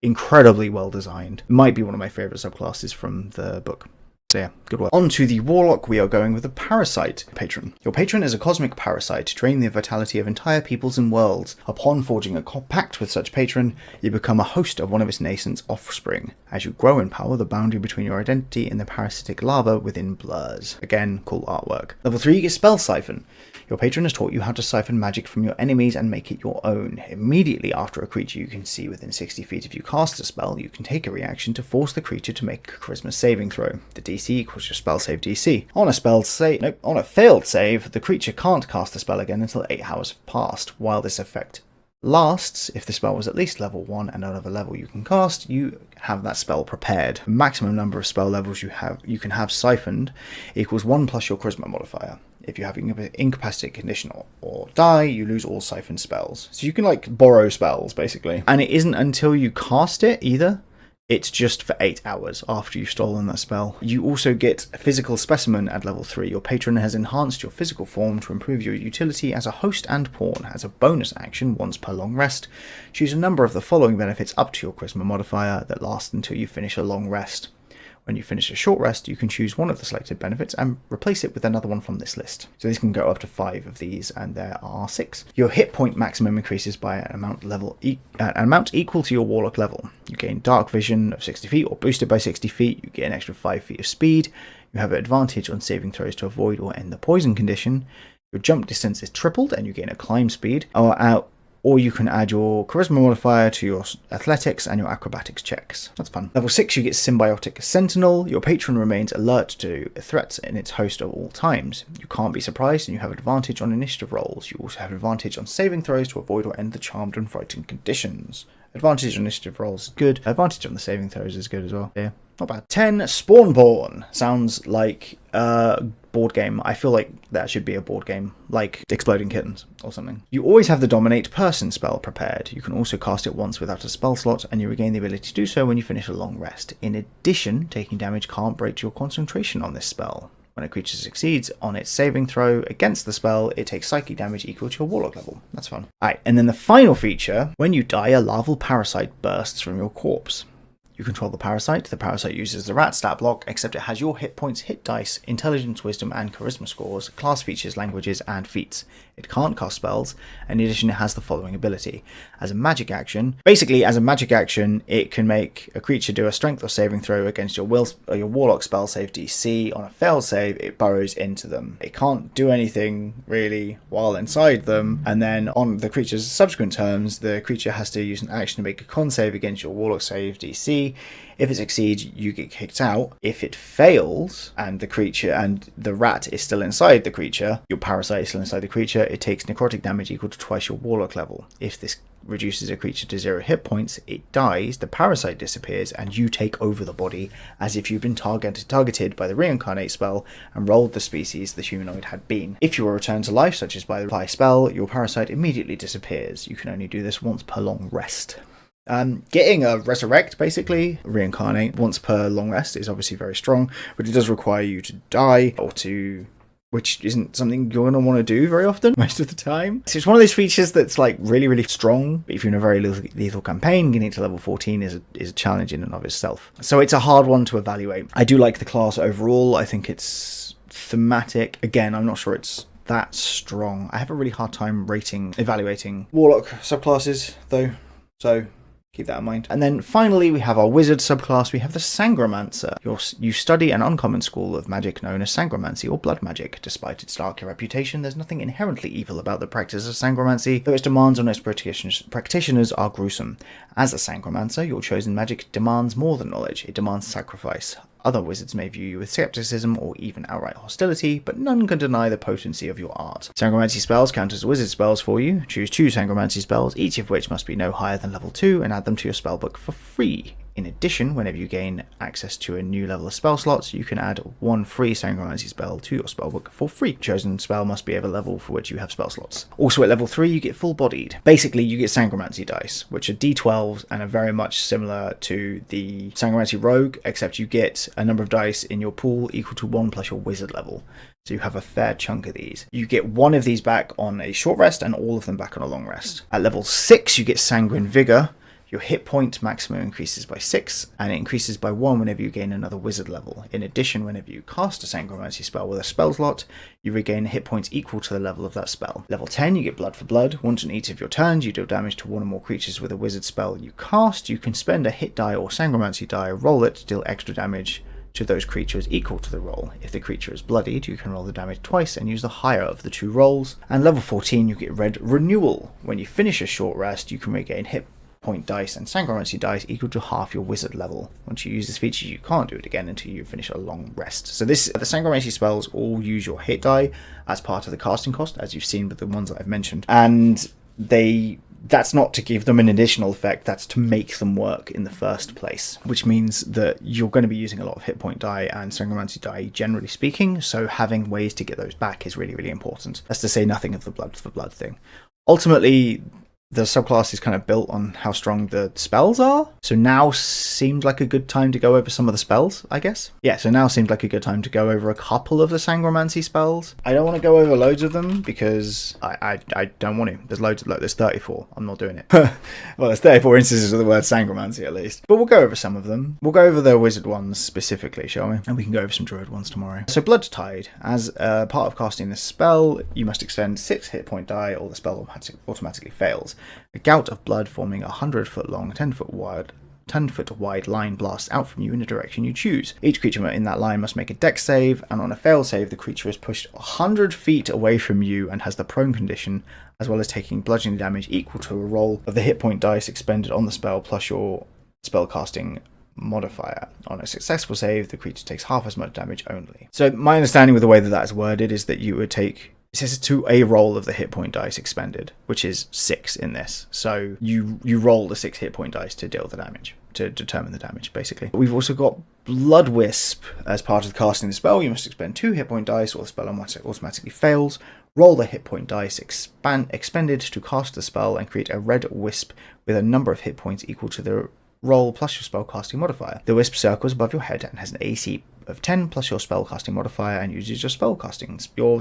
well designed. It might be one of my favourite subclasses from the book. So yeah, good work. On to the Warlock, we are going with a parasite patron. Your patron is a cosmic parasite, draining the vitality of entire peoples and worlds. Upon forging a pact with such patron, you become a host of one of its nascent offspring. As you grow in power, the boundary between your identity and the parasitic larva within blurs. Again, cool artwork. Level 3, you get Spell Siphon. Your patron has taught you how to siphon magic from your enemies and make it your own. Immediately after a creature you can see within 60 feet if you cast a spell, you can take a reaction to force the creature to make a charisma saving throw. The DC equals your spell save DC. On a failed save, the creature can't cast the spell again until 8 hours have passed. While this effect lasts, if the spell was at least level 1 and another level you can cast, you have that spell prepared. The maximum number of spell levels you can have siphoned equals 1 plus your charisma modifier. If you have incapacitated condition or die, you lose all siphoned spells. So you can like borrow spells basically. And it isn't until you cast it either. It's just for 8 hours after you've stolen that spell. You also get a physical specimen at level 3. Your patron has enhanced your physical form to improve your utility as a host and pawn. As a bonus action, once per long rest, choose a number of the following benefits up to your charisma modifier that last until you finish a long rest. When you finish a short rest, you can choose one of the selected benefits and replace it with another one from this list. So this can go up to 5 of these, and there are 6. Your hit point maximum increases by an amount equal to your Warlock level. You gain dark vision of 60 feet or boosted by 60 feet. You get an extra 5 feet of speed. You have an advantage on saving throws to avoid or end the poison condition. Your jump distance is tripled and you gain a climb speed. Or you can add your charisma modifier to your athletics and your acrobatics checks. That's fun. Level 6, you get Symbiotic Sentinel. Your patron remains alert to threats in its host at all times. You can't be surprised and you have advantage on initiative rolls. You also have advantage on saving throws to avoid or end the charmed and frightened conditions. Advantage on initiative rolls is good. Advantage on the saving throws is good as well. Yeah, not bad. 10, Spawnborn. Sounds like a board game. I feel like that should be a board game, like Exploding Kittens or something. You always have the Dominate Person spell prepared. You can also cast it once without a spell slot, and you regain the ability to do so when you finish a long rest. In addition, taking damage can't break your concentration on this spell. When a creature succeeds on its saving throw against the spell, it takes psychic damage equal to your Warlock level. That's fun. Alright, and then the final feature, when you die, a larval parasite bursts from your corpse. You control the parasite. The parasite uses the rat stat block, except it has your hit points, hit dice, intelligence, wisdom, and charisma scores, class features, languages, and feats. It can't cast spells, and in addition it has the following ability. As a magic action, it can make a creature do a strength or saving throw against your Warlock spell save DC. On a failed save, it burrows into them. It can't do anything, really, while inside them, and then on the creature's subsequent turns, the creature has to use an action to make a con save against your Warlock save DC. If it succeeds, you get kicked out. If it fails, and the creature and the rat is still inside the creature, your parasite is still inside the creature, it takes necrotic damage equal to twice your Warlock level. If this reduces a creature to 0 hit points, it dies, the parasite disappears, and you take over the body as if you've been targeted by the reincarnate spell and rolled the species the humanoid had been. If you are returned to life, such as by the reply spell, your parasite immediately disappears. You can only do this once per long rest. Getting a resurrect, basically, reincarnate once per long rest is obviously very strong, but it does require you to die which isn't something you're going to want to do very often, most of the time. So it's one of those features that's like really, really strong. But if you're in a very lethal campaign, getting to level 14 is a challenge in and of itself. So it's a hard one to evaluate. I do like the class overall. I think it's thematic. Again, I'm not sure it's that strong. I have a really hard time evaluating Warlock subclasses, though. So keep that in mind. And then finally, we have our wizard subclass. We have the sangromancer. You study an uncommon school of magic known as sangromancy or blood magic. Despite its dark reputation, there's nothing inherently evil about the practice of sangromancy, though its demands on its practitioners are gruesome. As a sangromancer, your chosen magic demands more than knowledge. It demands sacrifice. Other wizards may view you with skepticism or even outright hostility, but none can deny the potency of your art. Sangromancy spells count as wizard spells for you. Choose 2 sangromancy spells, each of which must be no higher than level 2, and add them to your spellbook for free. In addition, whenever you gain access to a new level of spell slots, you can add one free sangromancy spell to your spellbook for free. Chosen spell must be of a level for which you have spell slots. Also at level 3, you get full-bodied. Basically, you get sangromancy dice, which are d12s and are very much similar to the sangromancy rogue, except you get a number of dice in your pool equal to 1 plus your wizard level. So you have a fair chunk of these. You get one of these back on a short rest and all of them back on a long rest. At level 6, you get sanguine vigor. Your hit point maximum increases by 6, and it increases by 1 whenever you gain another wizard level. In addition, whenever you cast a sangromancy spell with a spell slot, you regain hit points equal to the level of that spell. Level 10, you get blood for blood. Once on each of your turns, you deal damage to one or more creatures with a wizard spell you cast. You can spend a hit die or sangromancy die, roll it to deal extra damage to those creatures equal to the roll. If the creature is bloodied, you can roll the damage twice and use the higher of the 2 rolls. And level 14, you get red renewal. When you finish a short rest, you can regain hit point dice and sangromancy dice equal to half your wizard level. Once you use this feature, you can't do it again until you finish a long rest. So the sangromancy spells all use your hit die as part of the casting cost, as you've seen with the ones that I've mentioned, and that's not to give them an additional effect, that's to make them work in the first place, which means that you're going to be using a lot of hit point die and sangromancy die generally speaking, so having ways to get those back is really, really important. That's to say nothing of the blood for blood thing. Ultimately, the subclass is kind of built on how strong the spells are. So now seemed like a good time to go over some of the spells, I guess. Yeah, so now seemed like a good time to go over a couple of the sangromancy spells. I don't want to go over loads of them because I don't want to. There's 34. I'm not doing it. Well, there's 34 instances of the word sangromancy at least. But we'll go over some of them. We'll go over the wizard ones specifically, shall we? And we can go over some druid ones tomorrow. So Blood Tide. As part of casting this spell, you must expend 6 hit point die or the spell automatically fails. A gout of blood forming a 100-foot long, 10-foot wide line blasts out from you in the direction you choose. Each creature in that line must make a dex save, and on a fail save, the creature is pushed 100 feet away from you and has the prone condition, as well as taking bludgeoning damage equal to a roll of the hit point dice expended on the spell plus your spellcasting modifier. On a successful save, the creature takes half as much damage only. So my understanding with the way that is worded is that you would take... It says to a roll of the hit point dice expended, which is 6 in this. So you roll the 6 hit point dice to deal the damage, to determine the damage, basically. We've also got Blood Wisp. As part of casting the spell, you must expend 2 hit point dice, or the spell automatically fails. Roll the hit point dice expended to cast the spell and create a red wisp with a number of hit points equal to the roll plus your spellcasting modifier. The wisp circles above your head and has an AC of 10 plus your spellcasting modifier and uses your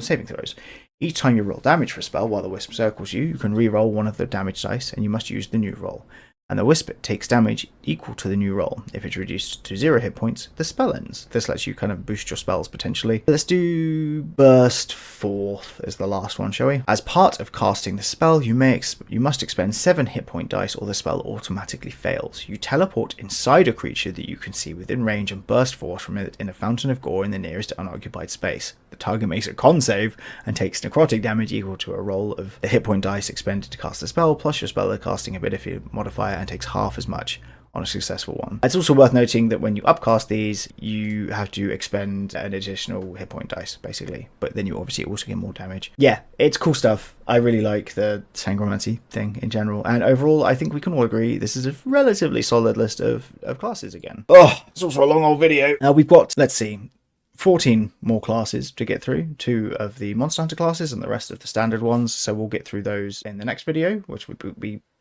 saving throws. Each time you roll damage for a spell while the wisp circles you, you can re-roll one of the damage dice and you must use the new roll. And the wisp takes damage equal to the new roll. If it's reduced to 0 hit points, the spell ends. This lets you kind of boost your spells potentially. Let's do Burst Forth as the last one, shall we? As part of casting the spell, you must expend 7 hit point dice or the spell automatically fails. You teleport inside a creature that you can see within range and burst forth from it in a fountain of gore in the nearest unoccupied space. The target makes a con save and takes necrotic damage equal to a roll of the hit point dice expended to cast the spell plus your spell casting ability modifier and takes half as much on a successful one. It's also worth noting that when you upcast these, you have to expend an additional hit point dice, basically. But then you obviously also get more damage. Yeah, it's cool stuff. I really like the sangromancy thing in general. And overall, I think we can all agree this is a relatively solid list of classes again. Oh, it's also a long old video. We've got, let's see, 14 more classes to get through, 2 of the Monster Hunter classes and the rest of the standard ones. So we'll get through those in the next video, which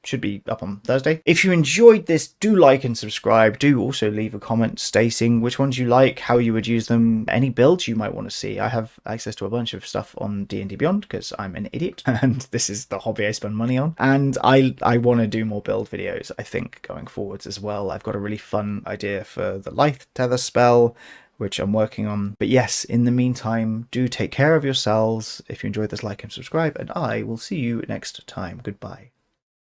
should be up on Thursday. If you enjoyed this, do like and subscribe. Do also leave a comment stating which ones you like, how you would use them, any builds you might want to see. I have access to a bunch of stuff on D&D Beyond because I'm an idiot and this is the hobby I spend money on. And I want to do more build videos, I think, going forwards as well. I've got a really fun idea for the Life Tether spell, which I'm working on. But yes, in the meantime, do take care of yourselves. If you enjoyed this, like and subscribe, and I will see you next time. Goodbye.